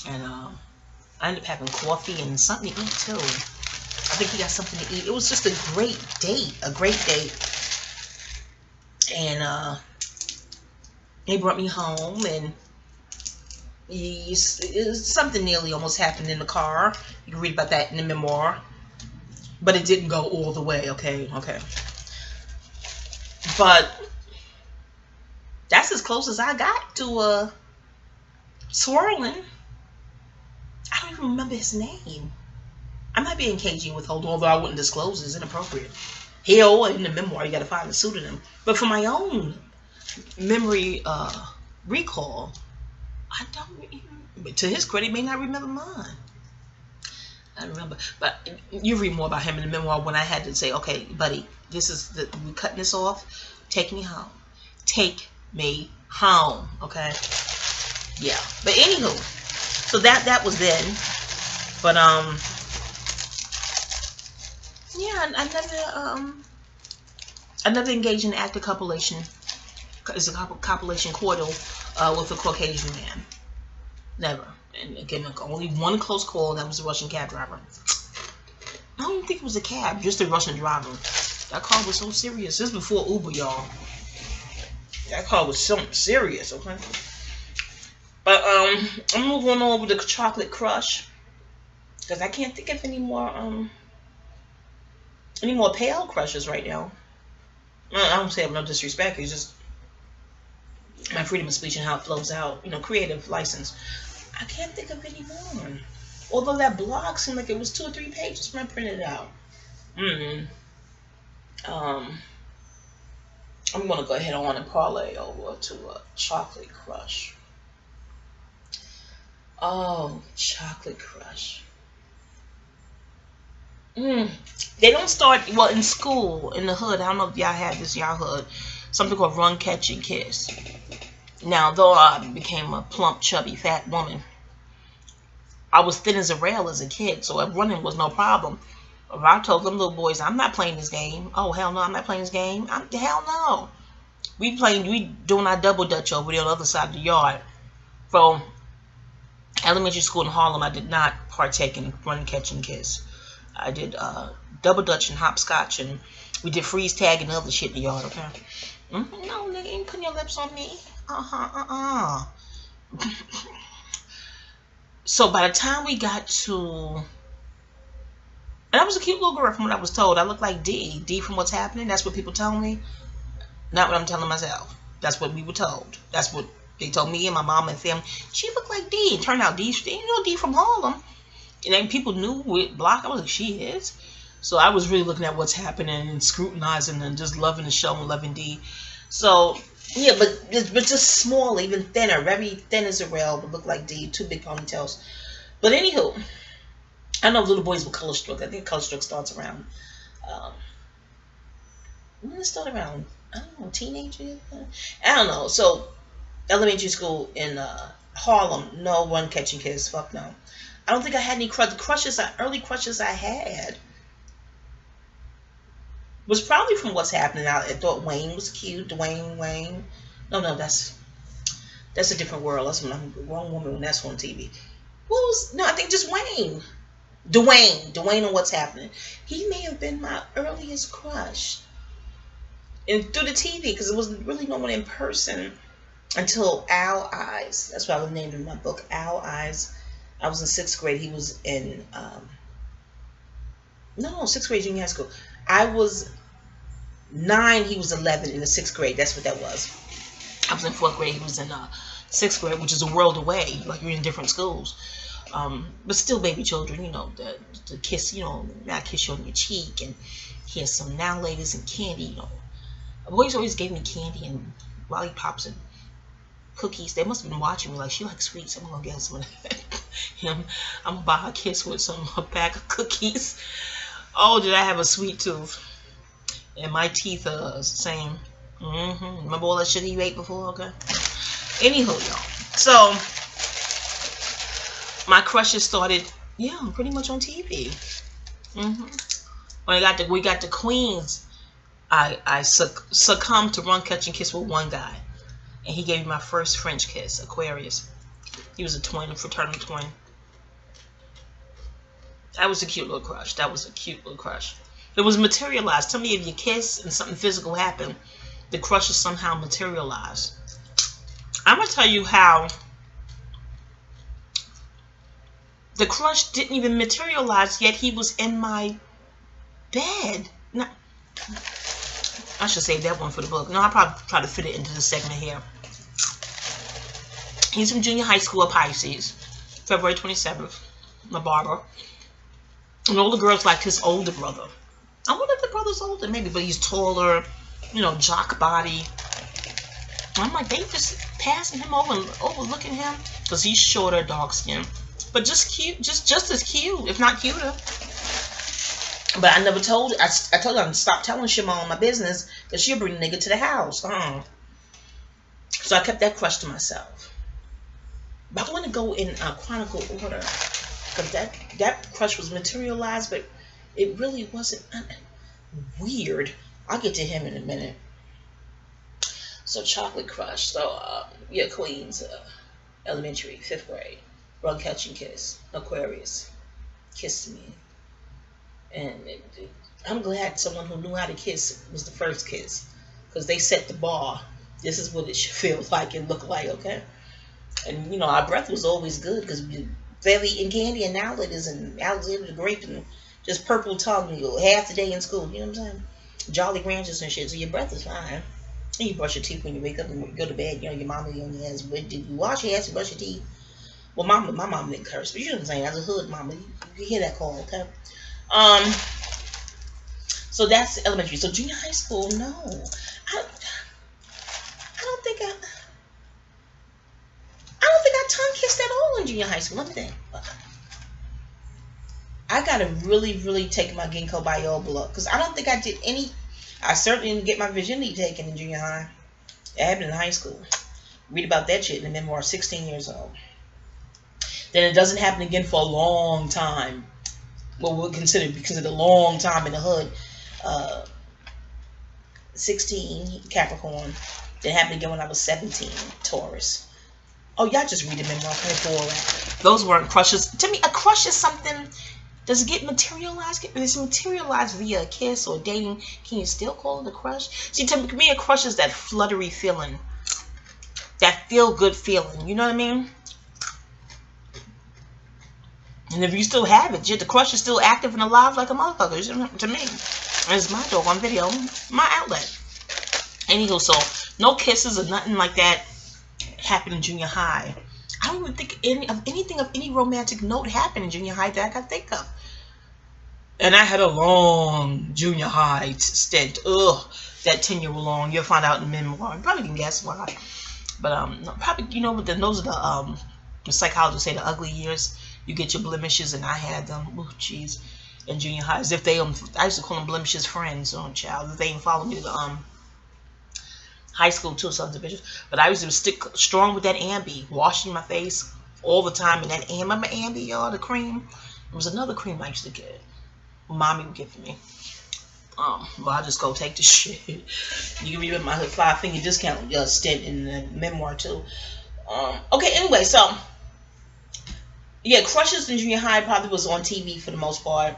And I ended up having coffee and something to eat too. I think he got something to eat. It was just a great date. And he brought me home, and something nearly almost happened in the car. You can read about that in the memoir. But it didn't go all the way, okay? But that's as close as I got to swirling. I don't even remember his name. I might be engaging with hold, although I wouldn't disclose it. It's inappropriate. Hell, in the memoir, you got to find the pseudonym. But for my own memory recall, I don't. But to his credit, he may not remember mine. I remember, but you read more about him in the memoir when I had to say, okay, buddy, we're cutting this off. Take me home. Take me home. Okay. Yeah. But anywho, so that was then. But yeah, I never engaged in active copulation. It's a copulation coital with a Caucasian man. Never. And again, only one close call. That was a Russian cab driver. I don't even think it was a cab, just a Russian driver. That car was so serious. This is before Uber, y'all. That car was something serious, okay? But I'm moving on over to Chocolate Crush, because I can't think of any more pale crushes right now. I don't say I have no disrespect. It's just my freedom of speech and how it flows out. You know, creative license. I can't think of any more. Although that blog seemed like it was 2 or 3 pages when I printed it out. I'm going to go ahead on and parlay over to a Chocolate Crush. Oh, Chocolate Crush. Mm, they don't start, well, in school, in the hood. I don't know if y'all had this in y'all hood. Something called run, catch, and kiss. Now, though I became a plump, chubby, fat woman, I was thin as a rail as a kid, so running was no problem. I told them little boys, I'm not playing this game. Oh, hell no, I'm not playing this game. Hell no. We doing our double dutch over there on the other side of the yard. From elementary school in Harlem, I did not partake in run, catch, and kiss. I did double dutch and hopscotch, and we did freeze tag and other shit in the yard, okay? No, nigga, you ain't putting your lips on me. So by the time we got to... And I was a cute little girl from what I was told. I looked like D. D from What's Happening. That's what people tell me. Not what I'm telling myself. That's what we were told. That's what they told me and my mom and family. She looked like D. It turned out D from Harlem. And then people knew what block I was like, she is. So I was really looking at what's happening and scrutinizing and just loving the show and loving D. So, yeah, but just small, even thinner. Very thin as a rail, but looked like D. 2 big ponytails. But anywho, I know little boys with color stroke. I think color stroke starts around, when does it start around? I don't know, teenager? I don't know. So, elementary school in Harlem, no run, catch, and kiss. Fuck no. I don't think I had any crushes. Early crushes I had was probably from What's Happening. I thought Wayne was cute. Wayne. No, that's a different world. That's when I'm the wrong woman when that's on TV. I think just Wayne. Dwayne on What's Happening. He may have been my earliest crush. And through the TV, because there wasn't really no one in person until Owl Eyes. That's what I was named in my book, Owl Eyes. I was in 6th grade. He was in, 6th grade, junior high school. I was 9, he was 11 in the 6th grade. That's what that was. I was in 4th grade. He was in 6th grade, which is a world away. Like, you're in different schools. But still baby children, the kiss, I kiss you on your cheek. And here's some now ladies and candy, Boys always gave me candy and lollipops and cookies. They must have been watching me like, she likes sweets. I'm going to get some of that. I'm going to buy her a kiss with a bag of cookies. Oh, did I have a sweet tooth. And my teeth are same. Remember all that shit you ate before? Okay. Anywho, y'all. So, my crushes started, pretty much on TV. When we got the Queens, I succumbed to run, catch, and kiss with one guy. And he gave me my first French kiss, Aquarius. He was a fraternal twin. That was a cute little crush. It was materialized. Tell me if you kiss and something physical happened, the crush is somehow materialized. I'm going to tell you how the crush didn't even materialize, yet he was in my bed. No, I should save that one for the book. No, I'll probably try to fit it into the segment here. He's from junior high school at Pisces, February 27th, my barber. And all the girls liked his older brother. I wonder if the brother's older, maybe, but he's taller, jock body. I'm like, they just passing him over and overlooking him because he's shorter, dark skin, but just cute, just as cute, if not cuter. But I never told. I told her to stop telling Shimon my business because she'll bring the nigga to the house. So I kept that crush to myself. But I want to go in chronicle order because that crush was materialized, but it really wasn't weird. I'll get to him in a minute. So chocolate crush. So Queens, elementary, 5th grade, rug catch and kiss, Aquarius, kissed me. And I'm glad someone who knew how to kiss was the first kiss, because they set the bar. This is what it should feel like and look like, okay? And, our breath was always good because we barely eating candy and Alligators and Alexander the Grape and just purple tongue half the day in school, you know what I'm saying? Jolly Ranchers and shit, so your breath is fine. And you brush your teeth when you wake up and go to bed, your mama on your ass, but did you wash your ass and brush your teeth? Well, my mom didn't curse, but you know what I'm saying? As a hood mama, you hear that call, okay? So that's elementary. So junior high school, no. I don't think I tongue kissed at all in junior high school. Let me think. I I gotta really take my ginkgo biloba, because I don't think I did any. I certainly didn't get my virginity taken in junior high. It happened in high school. Read about that shit in the memoir, 16 years old. Then it doesn't happen again for a long time. Well, we'll consider because of the long time in the hood. 16, Capricorn. Then happened again when I was 17, Taurus. Oh, y'all just read the memoir. Those weren't crushes. To me, a crush is something. Does it get materialized? Is it materialized via a kiss or dating? Can you still call it a crush? See, to me, a crush is that fluttery feeling. That feel-good feeling. You know what I mean? And if you still have it, the crush is still active and alive like a motherfucker. To me. And it's my dog on video. My outlet. Anywho, so no kisses or nothing like that happened in junior high. I don't even think anything of any romantic note happened in junior high that I can think of. And I had a long junior high stint. Ugh, that 10-year long. You'll find out in the memoir. You probably can guess why. But probably, you know, those are the psychologists say the ugly years. You get your blemishes, and I had them. Oh, jeez. In junior high, as if they I used to call them blemishes friends. Oh, child, if they didn't follow me to the high school too, sons of bitches. But I used to stick strong with that Ambi, washing my face all the time. And that remember Ambi, y'all, the cream. There was another cream I used to get. Mommy would give for me. Well, I'll just go take the shit. You can remember my 5-finger discount stint in the memoir too. Okay, anyway, so yeah, crushes in junior high probably was on TV for the most part.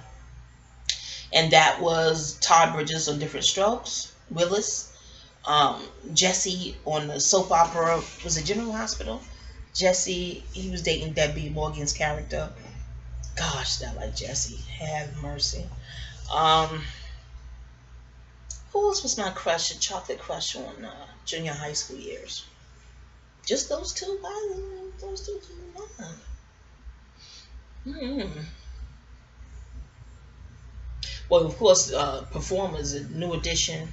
And that was Todd Bridges on Different Strokes, Willis. Jesse on the soap opera, was it General Hospital? Jesse, he was dating Debbie Morgan's character. Gosh, I like Jesse. Have mercy. Who else was my crush, a chocolate crush on junior high school years? Just those two? Those two? Well, of course, performers, a New Edition.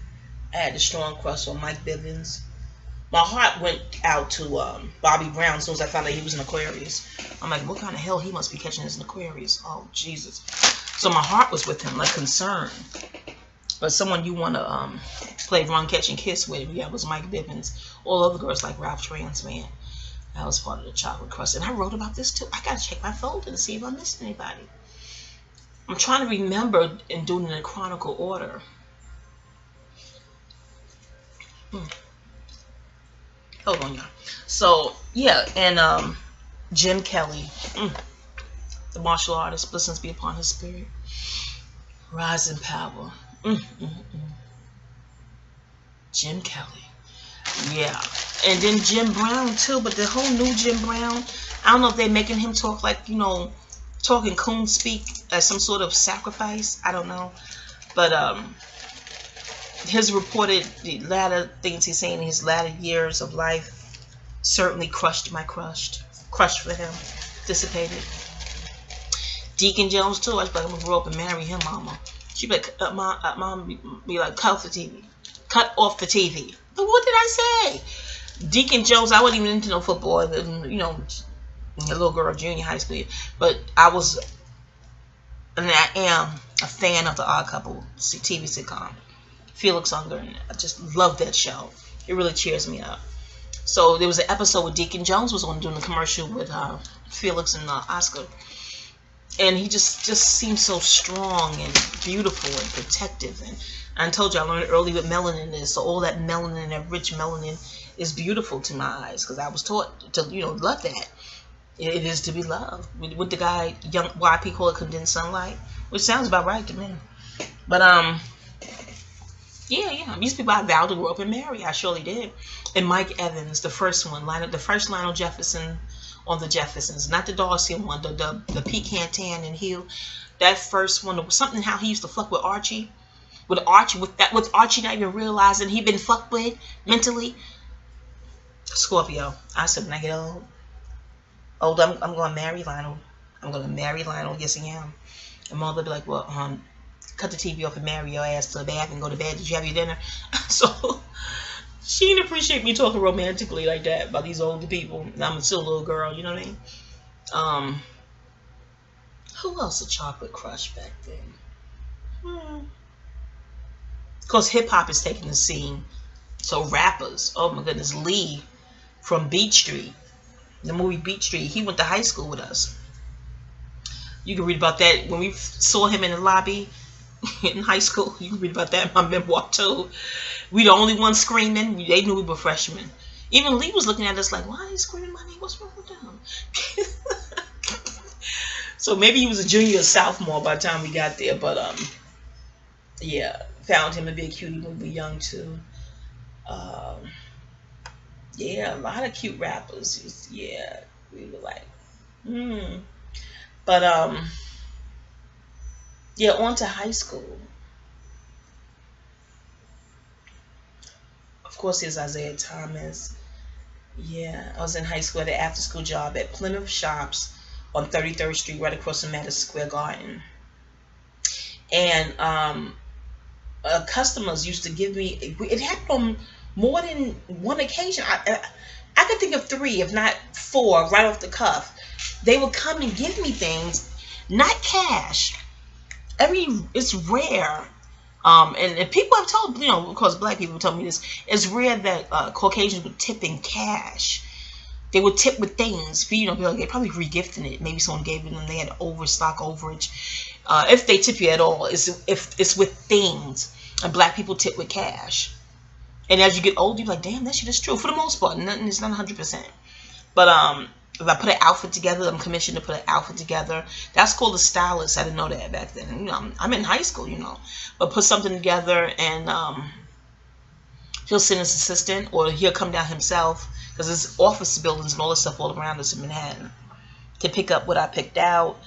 I had a strong crush on Mike Bivins. My heart went out to Bobby Brown as soon as I found out he was an Aquarius. I'm like, what kind of hell he must be catching as an Aquarius? Oh, Jesus. So my heart was with him, like concern. But someone you want to play run, catch, and kiss with, yeah, was Mike Bivins. All other girls like Ralph Trans, man. That was part of the chocolate crush. And I wrote about this too. I got to check my folder to see if I missed anybody. I'm trying to remember and doing it in chronicle order. Hold on, y'all. So, yeah, and Jim Kelly, the martial artist, blessings be upon his spirit. Rise in power. Jim Kelly. Yeah. And then Jim Brown, too, but the whole new Jim Brown, I don't know if they're making him talk like, you know, talking coon speak as some sort of sacrifice. I don't know. But, his reported the latter things he's saying in his latter years of life certainly crushed my crushed for him, dissipated. Deacon Jones too. I was like, I'm gonna grow up and marry him, mama. She be like, mom be like, cut off the TV. But what did I say? Deacon Jones, I wasn't even into no football, you know, a little girl, junior high school. But I was, and I am a fan of the Odd Couple TV sitcom. Felix Unger, and I just love that show. It really cheers me up. So there was an episode where Deacon Jones was on doing a commercial with Felix and Oscar, and he just seemed so strong and beautiful and protective. And I told you I learned early what melanin is. So all that melanin, that rich melanin, is beautiful to my eyes because I was taught to, you know, love that. It is to be loved. With the guy, young YP, call it condensed sunlight, which sounds about right to me. But yeah. These people I vowed to grow up and marry. I surely did. And Mike Evans, the first one, the first Lionel Jefferson on the Jeffersons, not the Darcy one, the Pecan Tan and Hugh. That first one, was something how he used to fuck with Archie, with Archie not even realizing he'd been fucked with mentally. Scorpio. I said when I get old, I'm gonna marry Lionel. I'm gonna marry Lionel. Yes, I am. And mother be like, well, cut the TV off and marry your ass to the bath and go to bed. Did you have your dinner? So she didn't appreciate me talking romantically like that about these older people. I'm still a little girl, you know what I mean? Who else a chocolate crush back then? Of course, hip hop is taking the scene. So rappers, oh my goodness, Lee from Beat Street, the movie Beat Street. He went to high school with us. You can read about that when we saw him in the lobby in high school. You can read about that in my memoir too. We the only ones screaming. They knew we were freshmen. Even Lee was looking at us like, why are they screaming my name? What's wrong with them? So maybe he was a junior or sophomore by the time we got there. But yeah, found him to be a cutie when we were young too. Yeah, a lot of cute rappers. Yeah, we were like, But yeah, on to high school. Of course, there's Isaiah Thomas. Yeah, I was in high school at an after-school job at Plymouth Shops on 33rd Street, right across from Madison Square Garden. And customers used to give me. It happened on more than one occasion. I could think of 3, if not 4, right off the cuff. They would come and give me things, not cash. It's rare. And people have told, of course, black people told me this. It's rare that Caucasians would tip in cash. They would tip with things. They're probably regifting it. Maybe someone gave it them. They had overstock, overage. If they tip you at all, if it's with things. And black people tip with cash. And as you get older, you're like, damn, that shit is true. For the most part, it's not 100%. But if I put an outfit together, I'm commissioned to put an outfit together. That's called a stylist. I didn't know that back then. I'm in high school, But put something together, and he'll send his assistant, or he'll come down himself, because there's office buildings and all this stuff all around us in Manhattan, to pick up what I picked out,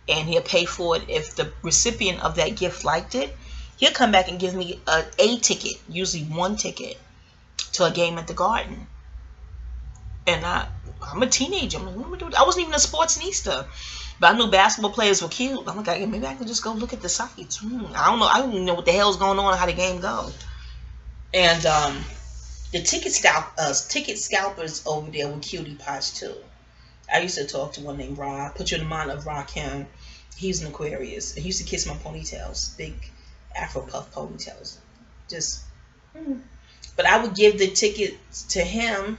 and he'll pay for it. If the recipient of that gift liked it, he'll come back and give me a ticket, usually 1 ticket, to a game at the Garden. And I'm a teenager. I'm like, what am I doing? I wasn't even a sportsnista, but I knew basketball players were cute. I'm like, maybe I can just go look at the sites. I don't know. I don't even know what the hell's going on, how the game goes. And the ticket scalpers over there were cutie pies too. I used to talk to one named Rob. Put you in the mind of Rakim. He's an Aquarius. He used to kiss my ponytails, big Afro puff ponytails. But I would give the tickets to him,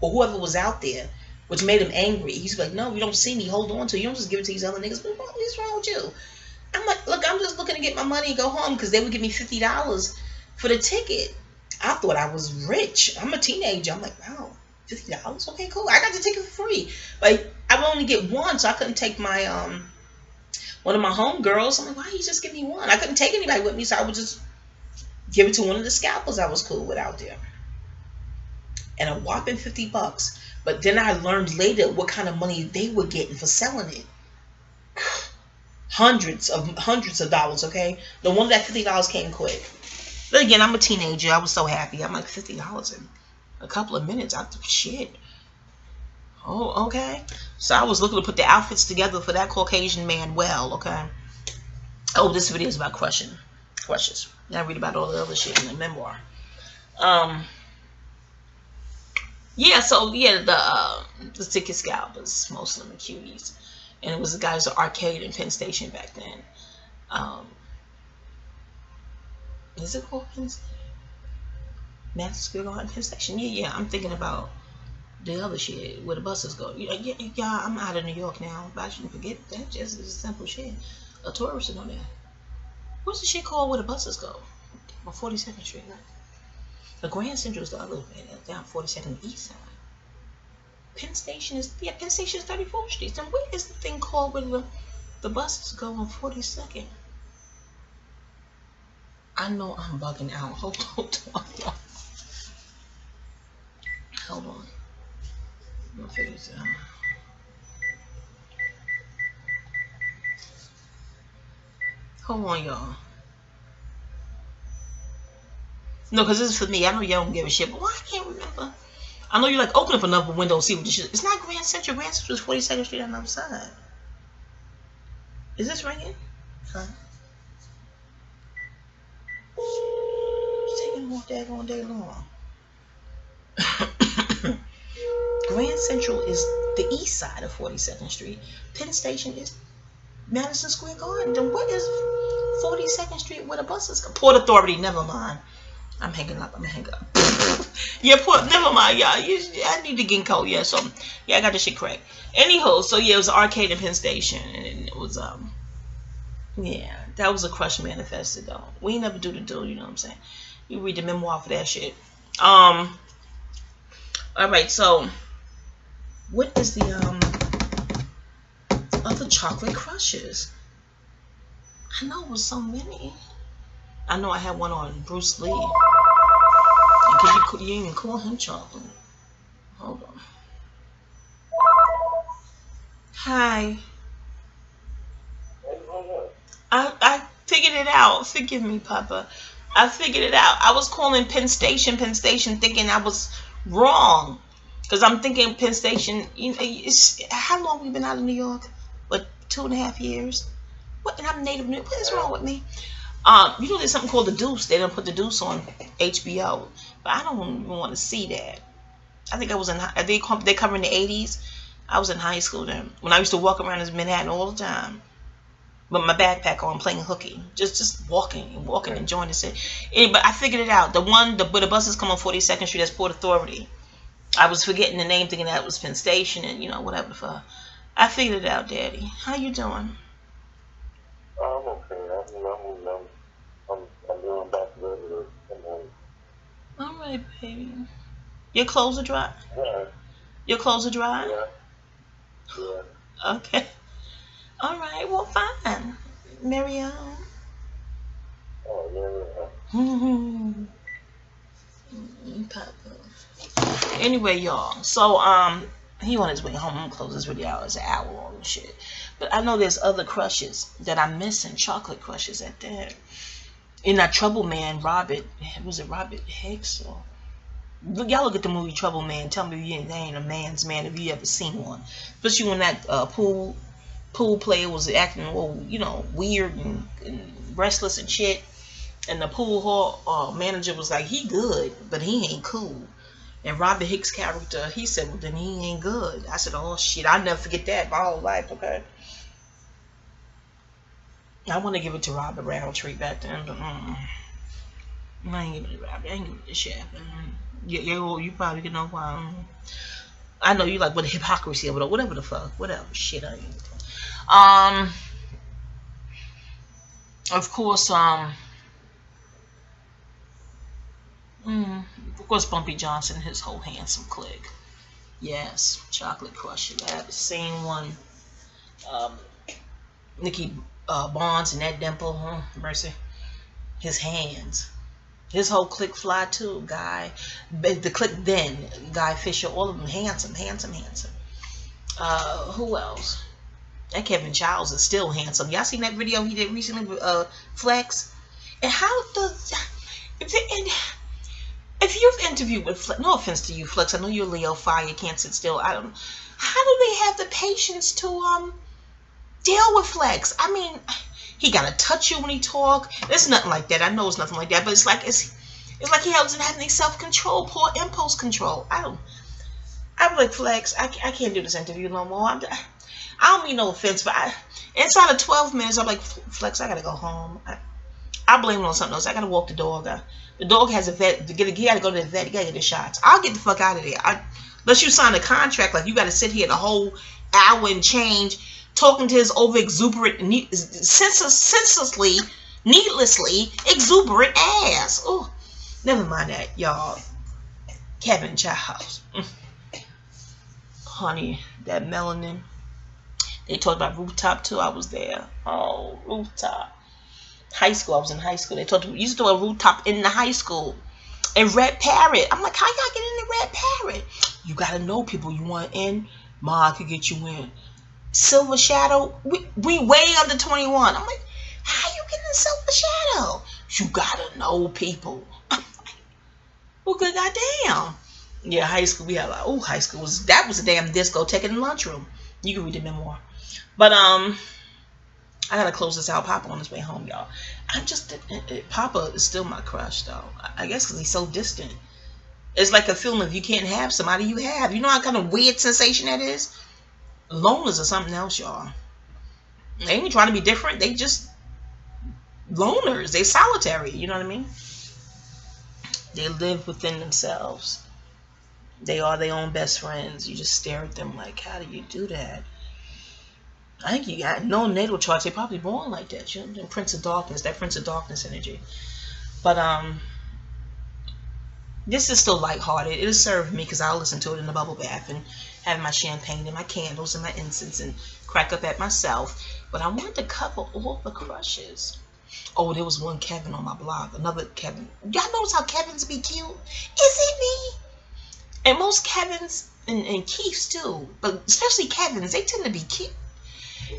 or whoever was out there, which made him angry. He's like, no, you don't see me, hold on to it. You don't just give it to these other niggas. What's wrong with you? I'm like, look, I'm just looking to get my money and go home, because they would give me $50 for the ticket. I thought I was rich. I'm a teenager. I'm like, wow, $50? Okay, cool. I got the ticket for free. Like, I would only get 1, so I couldn't take my one of my homegirls. I'm like, why you just give me 1? I couldn't take anybody with me, so I would just give it to one of the scalpers I was cool with out there. And a whopping $50. But then I learned later what kind of money they were getting for selling it. Hundreds of dollars, okay? No wonder that $50 came quick. But again, I'm a teenager. I was so happy. I'm like, $50 in a couple of minutes. Shit. Oh, okay. So I was looking to put the outfits together for that Caucasian man well, okay? Oh, this video is about crushes. And I read about all the other shit in the memoir. Yeah, so yeah, the ticket scalpers, most of them are cuties. And it was the guys at Arcade in Penn Station back then. Is it called Penn Station? Madison Square Garden, Penn Station? Yeah, I'm thinking about the other shit, where the buses go. Yeah, I'm out of New York now, but I shouldn't forget that. Just is simple shit. A tourist to know that. What's the shit called where the buses go? On 42nd Street, right? The Grand Central is the other way, down 42nd East Side. Penn Station is 34th Street. So where is the thing called where the buses go on 42nd? I know I'm bugging out. Hold on. Hold on. I'm gonna figure this out. Hold on, y'all. No, because this is for me. I know y'all don't give a shit, but why I can't remember? I know you like open up another window and see what this shit. It's not Grand Central. Grand Central is 42nd Street on the other side. Is this ringing? Huh? It's taking more daggone day long. Grand Central is the east side of 42nd Street. Penn Station is Madison Square Garden. Then what is 42nd Street where the buses go? Port Authority. Never mind. I'm hanging up. Yeah, never mind, y'all. I need to get cold. Yeah, so yeah, I got this shit correct. Anyhow, so yeah, it was an arcade in Penn Station, and it was yeah, that was a crush manifested though. We ain't never do the do, you know what I'm saying? You read the memoir for that shit. All right, so what is the other chocolate crushes? I know it was so many. I know I had one on Bruce Lee. Because you even call him chocolate. Hold on. Hi. I figured it out. Forgive me, Papa. I figured it out. I was calling Penn Station, thinking I was wrong. Because I'm thinking Penn Station, you know, how long we been out of New York? What, 2.5 years? What? And I'm native New York. What is wrong with me? You know, there's something called The Deuce. They don't put The Deuce on HBO. But I don't even want to see that. I think I was in, they covering the 80s. I was in high school then. When I used to walk around in Manhattan all the time. With my backpack on, playing hooky. Just walking, enjoying the city. But I figured it out. The one, where the buses come on 42nd Street, that's Port Authority. I was forgetting the name, thinking that was Penn Station and, you know, whatever the fuck. I figured it out, Daddy. How you doing? I'm okay. I'm doing back to all right, baby. Your clothes are dry? Yeah. Your clothes are dry? Yeah. Okay. All right, well, fine. Miriam. Oh, yeah. Papa. Anyway, y'all. So, he on his way home. I'm gonna close this video out. It's an hour long and shit. But I know there's other crushes that I'm missing. Chocolate crushes at that. In that Trouble Man, Robert. Was it Robert Hicks? Or y'all look at the movie Trouble Man. Tell me if they ain't a man's man if you ever seen one. Especially when that pool player was acting all, you know, weird and restless and shit. And the pool hall manager was like, he good, but he ain't cool. And Robert Hicks' character, he said, well, then he ain't good. I said, oh, shit, I'll never forget that my whole life, okay? I want to give it to Robert Roundtree back then, but I ain't giving it to Robert. I ain't giving it to Chef. You probably can know why. I know you like what the hypocrisy of it or whatever the fuck. Whatever. Shit, I ain't. Of course, Bumpy Johnson, his whole handsome clique. Yes, chocolate crush. I haven't seen one. Nikki Bonds and that dimple, huh? Mercy. His hands. His whole clique fly too. Guy, the clique then, Guy Fisher, all of them handsome. Who else? That Kevin Childs is still handsome. Y'all seen that video he did recently with Flex? And how does if you've interviewed with Flex, no offense to you, Flex, I know you're Leo fire, you can't sit still. I don't. How do they have the patience to deal with Flex? I mean, he gotta touch you when he talk. There's nothing like that. I know it's nothing like that, but it's like he doesn't have any self-control, poor impulse control. I'm like, Flex, I can't do this interview no more. I don't mean no offense, but inside of 12 minutes, I'm like, Flex, I gotta go home. I blame it on something else. I gotta walk the dog. The dog has a vet. He gotta go to the vet. He gotta get the shots. I'll get the fuck out of there. Unless you sign a contract, like you gotta sit here the whole hour and change talking to his over exuberant, senselessly, needlessly exuberant ass. Oh, never mind that, y'all. Kevin Childs. Honey, that melanin. They talked about Rooftop too. I was there. Oh, Rooftop. High school. I was in high school. They used to do a Rooftop in the high school. And Red Parrot. I'm like, how y'all get into Red Parrot? You gotta know people you want in. Ma, I could get you in. Silver Shadow. We way under 21. I'm like, how you getting in Silver Shadow? You gotta know people. I'm like, well, good goddamn. Yeah, high school. We had like, oh, high school was a damn discotheque in the lunchroom. You can read the memoir. But I gotta close this out. Papa on his way home, y'all. Papa is still my crush, though. I guess because he's so distant. It's like a feeling if you can't have somebody you have. You know how kind of weird sensation that is? Loneliness or something else, y'all. They ain't trying to be different. They just loners. They solitary. You know what I mean? They live within themselves. They are their own best friends. You just stare at them like, how do you do that? I think you got no natal charts. They probably born like that. You know, Prince of Darkness, that Prince of Darkness energy. But this is still lighthearted. It'll serve me because I'll listen to it in the bubble bath and have my champagne and my candles and my incense and crack up at myself. But I wanted to cover all the crushes. Oh, there was one Kevin on my blog. Another Kevin. Y'all notice how Kevins be cute? Is it me? And most Kevins and Keiths too, but especially Kevins, they tend to be cute.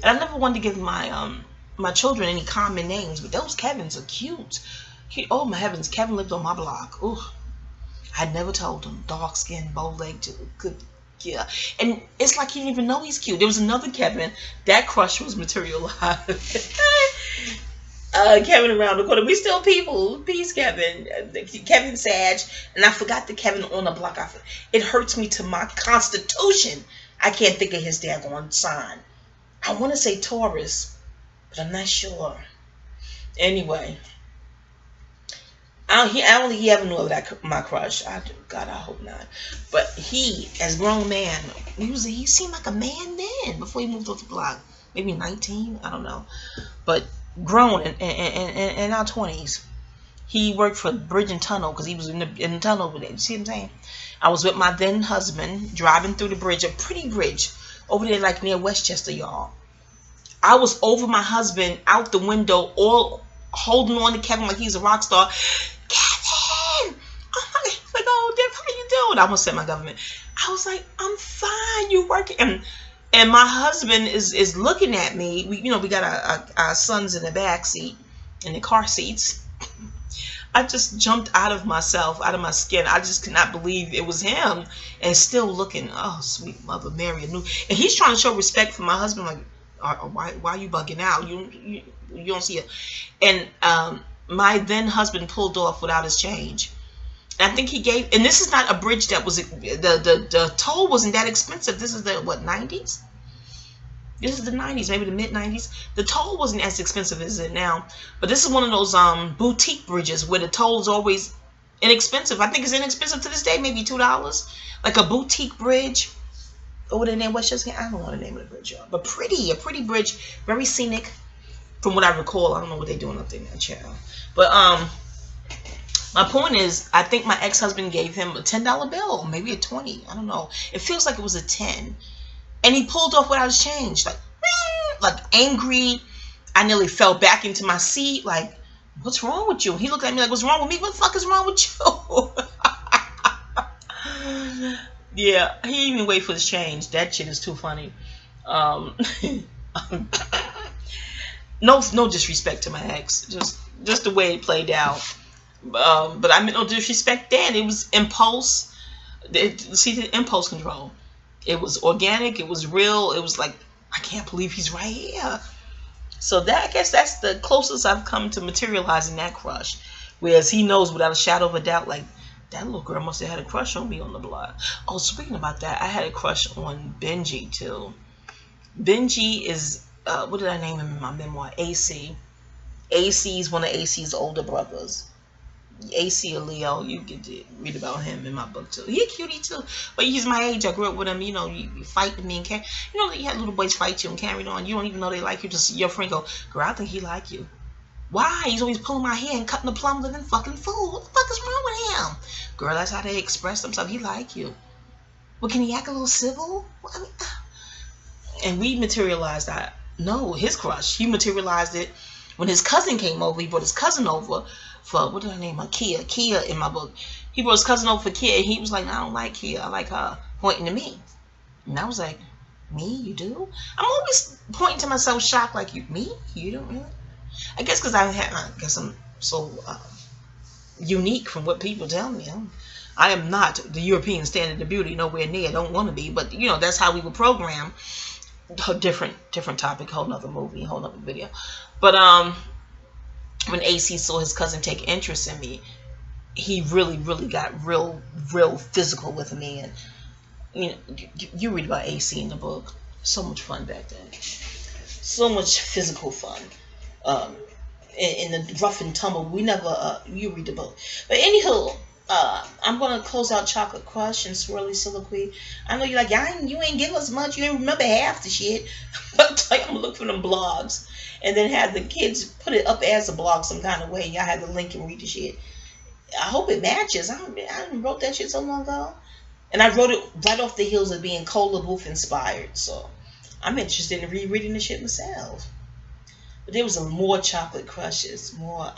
And I never wanted to give my my children any common names, but those Kevins are cute. Oh my heavens, Kevin lived on my block. Ooh, I never told him. Dark skin, bow leg, good. Yeah, and it's like he didn't even know he's cute. There was another Kevin. That crush was materialized. Kevin around the corner. We still people. Peace, Kevin. Kevin Sag. And I forgot the Kevin on the block. It hurts me to my constitution. I can't think of his daggone sign. I want to say Taurus, but I'm not sure. Anyway. I only ever knew of my crush. God, I hope not. But he, as a grown man, he seemed like a man then before he moved off the block. Maybe 19, I don't know. But grown in our 20s. He worked for Bridge and Tunnel because he was in the tunnel with it. You see what I'm saying? I was with my then husband driving through the bridge, a pretty bridge over there like near Westchester, y'all. I was over my husband out the window, all holding on to Kevin like he's a rock star. Kevin! Oh my, like, oh, Deb, how you doing? I almost said my government. I was like, I'm fine. You working? And my husband is looking at me. We got our sons in the back seat, in the car seats. I just jumped out of myself, out of my skin. I just could not believe it was him, and still looking. Oh, sweet Mother Mary, and he's trying to show respect for my husband. Like, why are you bugging out? You don't see it. And my then husband pulled off without his change. And I think he gave. And this is not a bridge that was the toll wasn't that expensive. This is the what, 90s. This is the 90s, maybe the mid-90s. The toll wasn't as expensive as it now. But this is one of those boutique bridges where the toll is always inexpensive. I think it's inexpensive to this day, maybe $2. Like a boutique bridge. Over there in Westchester. I don't know the name of the bridge, y'all. But a pretty bridge. Very scenic. From what I recall. I don't know what they're doing up there in that channel. But my point is, I think my ex-husband gave him a $10 bill. Maybe a 20. I don't know. It feels like it was a 10. And he pulled off without his change, like angry. I nearly fell back into my seat, like, what's wrong with you? He looked at me like, what's wrong with me? What the fuck is wrong with you? Yeah, he didn't even wait for his change. That shit is too funny. No disrespect to my ex, just the way it played out. But I mean, no disrespect then. It was impulse. See the impulse control. It was organic. It was real. It was like, I can't believe he's right here. So I guess that's the closest I've come to materializing that crush. Whereas he knows without a shadow of a doubt, like, that little girl must have had a crush on me on the block. Oh, speaking about that, I had a crush on Benji too. Benji is, what did I name him in my memoir? AC. AC is one of AC's older brothers. AC or Leo, you get to read about him in my book too. He a cutie too, but he's my age. I grew up with him. You know, you fight with me and carry. You know, you had little boys fight you and carry on. You don't even know they like you. Just your friend go, girl, I think he like you. Why? He's always pulling my hair and cutting the plum living fucking fool. What the fuck is wrong with him? Girl, that's how they express themselves. He like you. Well, can he act a little civil? Well, I mean, and we materialized that. No, his crush. He materialized it when his cousin came over. He brought his cousin over for, what did I name her? Kia. Kia in my book. He brought his cousin over for Kia. And he was like, no, I don't like Kia. I like her. Pointing to me. And I was like, me? You do? I'm always pointing to myself shocked like, you, me? You don't really? I guess because I guess I'm so unique from what people tell me. I am not the European standard of beauty, nowhere near. I don't want to be, but you know, that's how we were programmed. A different topic, whole nother movie, whole nother video. But when AC saw his cousin take interest in me, he really got real physical with me. And you know, you read about AC in the book. So much fun back then. So much physical fun. In the rough and tumble. We never, you read the book. But anywho, I'm gonna close out Chocolate Crush and Swirly Soliloquy. I know you're like, you ain't give us much. You ain't remember half the shit. But like, I'm gonna look for them blogs and then have the kids put it up as a blog some kind of way. Y'all have the link and read the shit. I hope it matches. I wrote that shit so long ago, and I wrote it right off the heels of being Cola Booth inspired. So I'm interested in rereading the shit myself. But there was more Chocolate Crushes, more.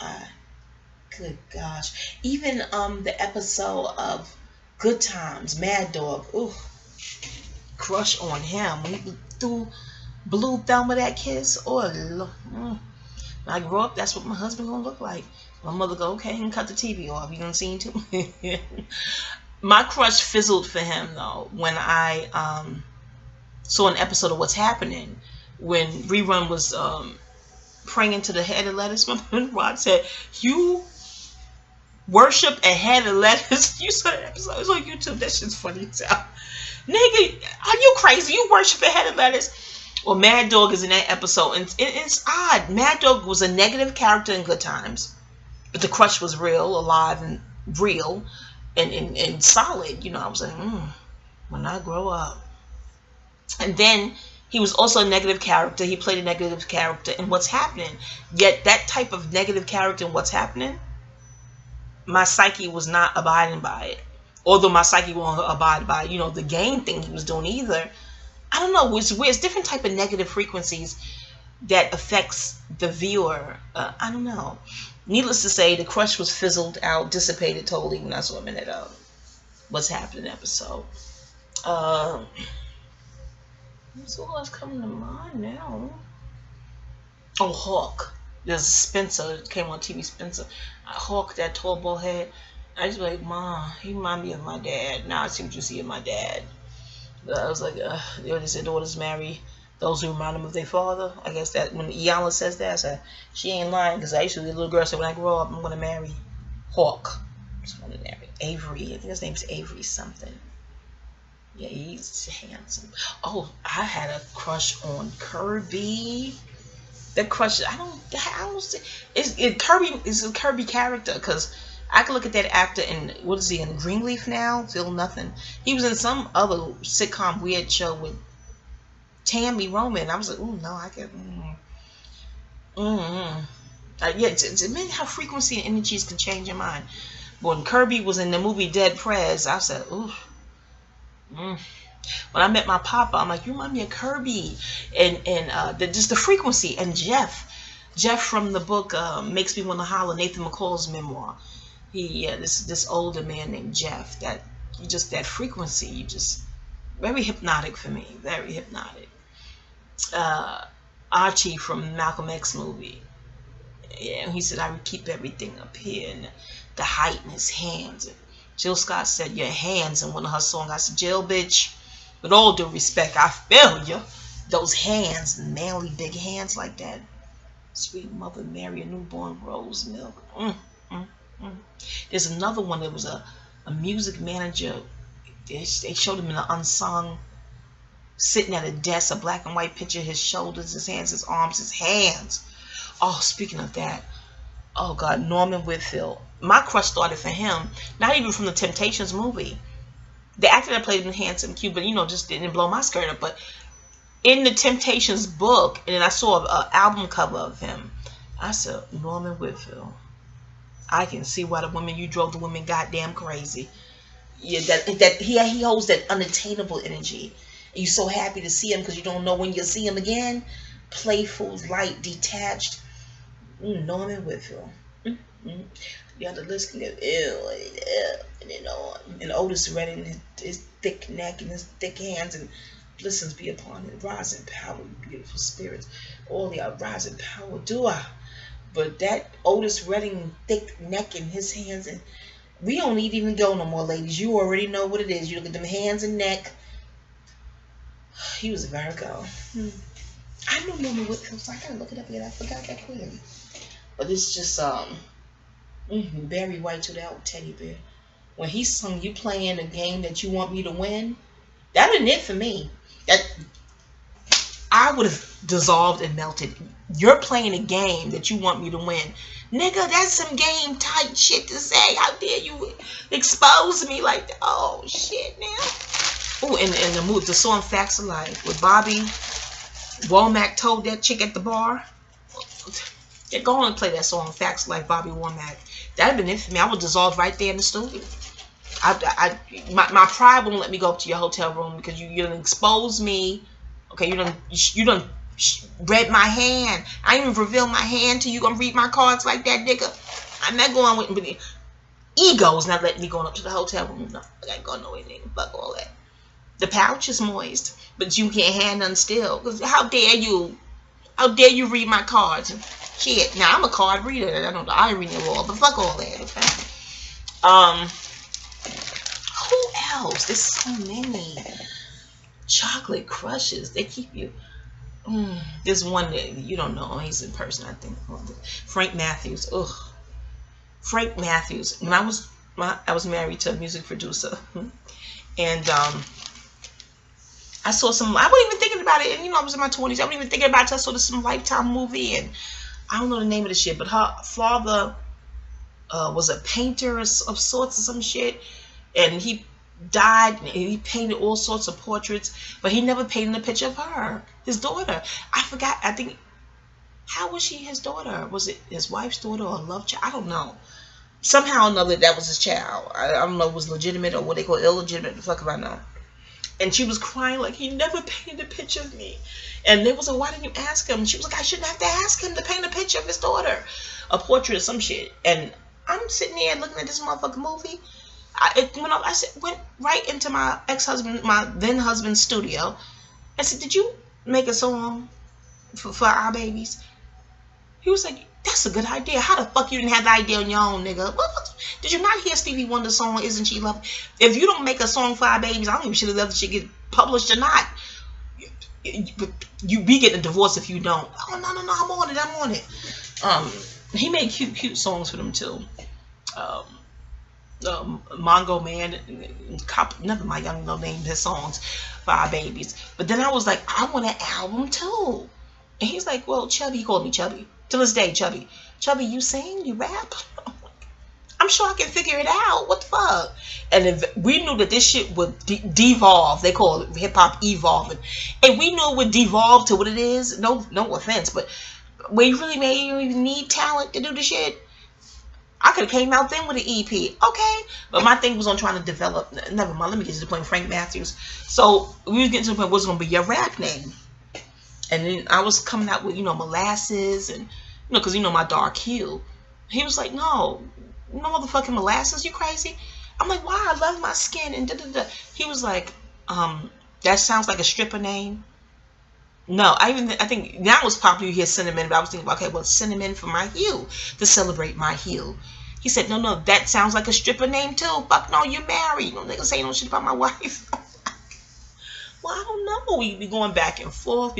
Good gosh, even the episode of Good Times, Mad Dog. Ooh, crush on him when he threw Blue Thelma that kiss. Oh, when I grow up, that's what my husband gonna look like. My mother go, okay, and cut the TV off. You gonna see him too? My crush fizzled for him though when I saw an episode of What's Happening when Rerun was praying to the head of lettuce. Remember Rod said, "You worship a head of lettuce." You saw that episode? It's on YouTube. That shit's funny as hell. Nigga, are you crazy? You worship a head of lettuce? Well, Mad Dog is in that episode, and it's odd. Mad Dog was a negative character in Good Times, but the crush was real, alive, and real, and solid. You know, I was like, when I grow up. And then he was also a negative character. He played a negative character in What's Happening. Yet that type of negative character in What's Happening, my psyche was not abiding by it. Although my psyche won't abide by, you know, the game thing he was doing either. I don't know. It's weird. It's different type of negative frequencies that affects the viewer. I don't know. Needless to say, the crush was fizzled out, dissipated totally when I saw him in that What's Happening episode. What's all that's coming to mind now? Oh, Hawk. There's Spencer. It came on TV, Spencer. Hawk, that tall bald head. I just be like, Mom, he remind me of my dad. Now I see what you see in my dad. But I was like, they already said daughters marry those who remind them of their father. I guess that when Iyanla says that, I said, she ain't lying, because I used to be a little girl said, when I grow up, I'm going to marry Hawk. I'm going to marry Avery. I think his name's Avery something. Yeah, he's handsome. Oh, I had a crush on Kirby. That crush, I don't see. Kirby is a Kirby character, because I can look at that actor and what is he in Greenleaf now? Still nothing. He was in some other sitcom weird show with Tammy Roman. I was like, ooh, no, I can. Yeah, it's amazing how frequency and energies can change your mind. But when Kirby was in the movie Dead Prez, I said, ooh. When I met my papa, I'm like, you remind me of Kirby, and just the frequency. And Jeff from the book Makes Me Want to Holler, Nathan McCall's memoir. This older man named Jeff. That frequency, very hypnotic for me, very hypnotic. Archie from Malcolm X movie. Yeah, and he said I would keep everything up here, and the height in his hands. And Jill Scott said, your hands in one of her songs. I said, Jill, bitch, with all due respect, I feel you. Those hands, manly big hands like that. Sweet Mother Mary, a newborn rose milk. There's another one that was a music manager. They showed him in an unsung, sitting at a desk, a black and white picture, his shoulders, his hands, his arms, his hands. Oh, speaking of that, oh God, Norman Whitfield. My crush started for him, not even from the Temptations movie. The actor that played him handsome, cute, but just didn't blow my skirt up. But in the Temptations book, and then I saw an album cover of him, I said, Norman Whitfield. I can see why the women you drove the women goddamn crazy. Yeah, that he holds that unattainable energy. And you're so happy to see him because you don't know when you'll see him again. Playful, light, detached. Norman Whitfield. Yeah, the list can go and Otis Redding, his thick neck and his thick hands, and blessings be upon it. Rising power, beautiful spirits. All the rising power, do I? But that Otis Redding thick neck and his hands, and we don't need even go no more, ladies. You already know what it is. You look at them hands and neck. He was a Virgo. I know Norman Whitfield, so I gotta look it up again. I forgot that clearly. But it's just Barry White to that old teddy bear. When he sung "You Playing a Game That You Want Me to Win," that isn't it for me. I would have dissolved and melted. You're playing a game that you want me to win. Nigga, that's some game type shit to say. How dare you expose me like that? Oh, shit, now. Oh, and the song Facts of Life with Bobby Womack told that chick at the bar. Yeah, go on and play that song, Facts of Life, Bobby Womack. That'd have been it for me. I would dissolve right there in the studio. My pride won't let me go up to your hotel room because you done expose me. Okay, you done read my hand. I ain't even reveal my hand to you. Gonna read my cards like that, nigga. I'm not going with ego's not letting me go up to the hotel room. No, I gotta go nowhere, nigga. Fuck all that. The pouch is moist, but you can't hand none still. Cause how dare you? How dare you read my cards? Shit. Now I'm a card reader. I don't know. I read it all, but fuck all that. Okay. Who else? There's so many. Chocolate crushes. They keep you. There's one that you don't know. He's in person, I think. Frank Matthews. Ugh. Frank Matthews. When I was married to a music producer, and I saw some. I wasn't even thinking about it. And I was in my 20s. I wasn't even thinking about it. I saw some Lifetime movie, and I don't know the name of the shit. But her father was a painter of sorts or some shit, and he died, and he painted all sorts of portraits, but he never painted a picture of her, his daughter. I forgot. I think, how was she his daughter? Was it his wife's daughter or a love child? I don't know. Somehow or another, that was his child. I don't know if it was legitimate or what they call illegitimate. The fuck if I know. And she was crying like, he never painted a picture of me. And they was like, why didn't you ask him? She was like, I shouldn't have to ask him to paint a picture of his daughter, a portrait or some shit. And I'm sitting there looking at this motherfucking movie. Went right into my ex-husband, my then husband's studio. I said, did you make a song for our babies? He was like, that's a good idea. How the fuck you didn't have the idea on your own, nigga? What? Did you not hear Stevie Wonder's song, Isn't She Lovely? If you don't make a song for our babies, I don't even sure if the shit get published or not. You be getting a divorce if you don't. Oh, no, I'm on it. He made cute songs for them too. Mongo Man, never mind, I don't know name his songs for our babies. But then I was like, I want an album too. And he's like, well, Chubby, he called me Chubby. To this day, Chubby, you sing, you rap? I'm sure I can figure it out. What the fuck? And if we knew that this shit would devolve. They call it hip hop evolving. And we knew it would devolve to what it is. No offense, but we really made you even need talent to do the shit. I could have came out then with an EP. Okay. But my thing was on trying to develop. Never mind. Let me get to the point. Frank Matthews. So we was getting to the point, what's going to be your rap name? And then I was coming out with, molasses and, because, my dark hue. He was like, no motherfucking molasses. You crazy? I'm like, why? I love my skin. And da-da-da. He was like, that sounds like a stripper name. No, I think now it's popular you hear cinnamon, but I was thinking, okay, well, cinnamon for my hue, to celebrate my hue. He said, no, that sounds like a stripper name too. Fuck no, you're married. No niggas say no shit about my wife. Well, I don't know. We be going back and forth.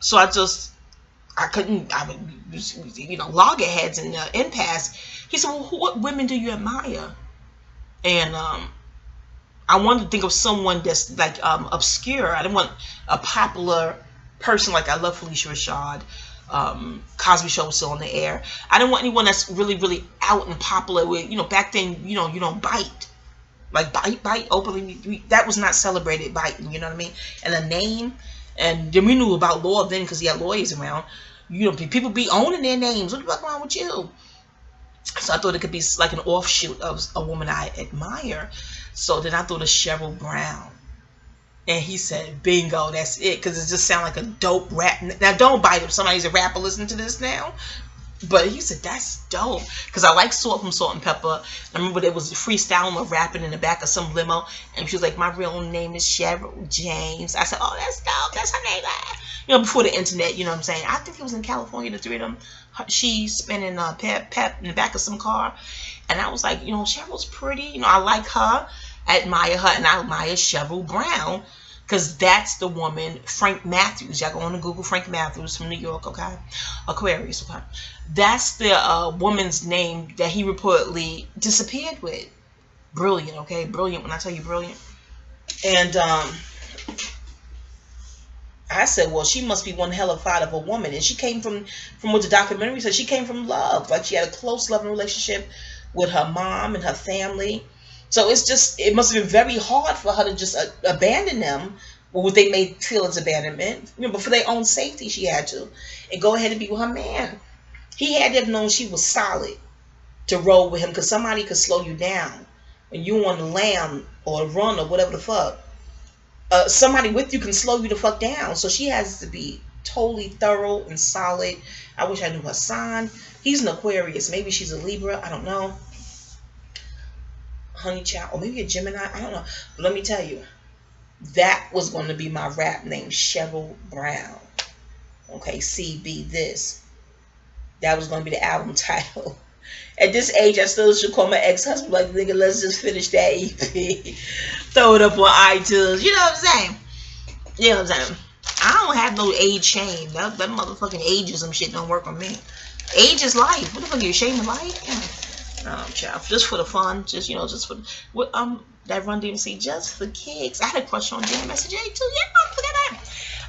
So I would, loggerheads and impasse. He said, well, what women do you admire? And I wanted to think of someone that's like obscure. I didn't want a popular person like I love Felicia Rashad. Cosby Show was still on the air. I didn't want anyone that's really, really out and popular with, back then, you don't bite. Like bite openly. That was not celebrated, biting, you know what I mean? And a name. And then we knew about law then because he had lawyers around. People be owning their names. What the fuck wrong with you? So I thought it could be like an offshoot of a woman I admire. So then I thought of Cheryl Brown. And he said, bingo, that's it. Because it just sounds like a dope rap. Now, don't bite if somebody's a rapper listening to this now. But he said, that's dope. Because I like Salt from Salt and Pepper. I remember there was freestyling or rapping in the back of some limo. And she was like, my real name is Cheryl James. I said, oh, that's dope. That's her name. Before the internet, you know what I'm saying? I think it was in California, the three of them. She spinning pep in the back of some car. And I was like, Cheryl's pretty. I like her. I admire her. And I admire Cheryl Brown. Because that's the woman, Frank Matthews. Y'all go on to Google Frank Matthews from New York, okay? Aquarius, okay? That's the woman's name that he reportedly disappeared with. Brilliant, okay? Brilliant. When I tell you brilliant. And I said, well, she must be one hell of a woman. And she came from what the documentary said, she came from love. Like, she had a close loving relationship with her mom and her family. So it must have been very hard for her to just abandon them, or what they may feel as abandonment. But for their own safety, she had to. And go ahead and be with her man. He had to have known she was solid to roll with him, because somebody could slow you down when you on the lam or run or whatever the fuck. Somebody with you can slow you the fuck down. So she has to be totally thorough and solid. I wish I knew her sign. He's an Aquarius. Maybe she's a Libra. I don't know. Honey child. Or maybe a Gemini. I don't know. But let me tell you, that was going to be my rap name, Cheryl Brown. Okay, CB this. That was going to be the album title. At this age, I still should call my ex-husband like, nigga, let's just finish that EP. Throw it up on iTunes. You know what I'm saying? You know what I'm saying? I don't have no age shame. That motherfucking ageism shit don't work on me. Age is life. What the fuck, are you ashamed of life? Yeah. Child. Just for the fun. Just, you know, just for that Run DMC, just for kicks. I had a crush on Jam Messenger too. Yeah, I forget that.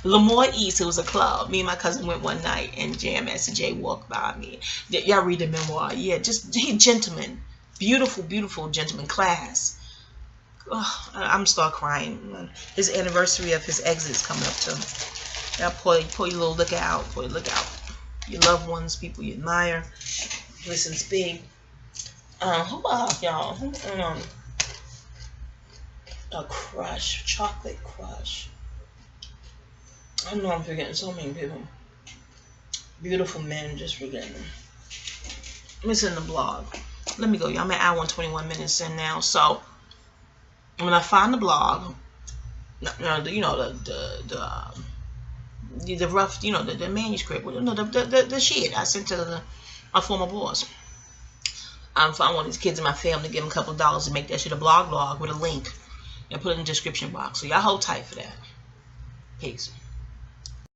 Lemoore East, it was a club. Me and my cousin went one night, and Jam J walked by me. Y'all read the memoir. Yeah, just gentleman. Beautiful, beautiful gentleman. Class. Oh, I'm start crying. His anniversary of his exit is coming up too. Y'all pour your little look out. Pour your look out. Your loved ones, people you admire. Listen, speak. Who else, y'all? A crush. Chocolate crush. I know I'm forgetting so many people. Beautiful men, just forgetting them. It's in the blog. Let me go. I'm at hour and 21 minutes in now. So when I find the blog, the rough, the manuscript, the shit I sent to my former boss. I found one of these kids in my family, give them a couple of dollars to make that shit a blog with a link, and put it in the description box. So y'all hold tight for that. Peace.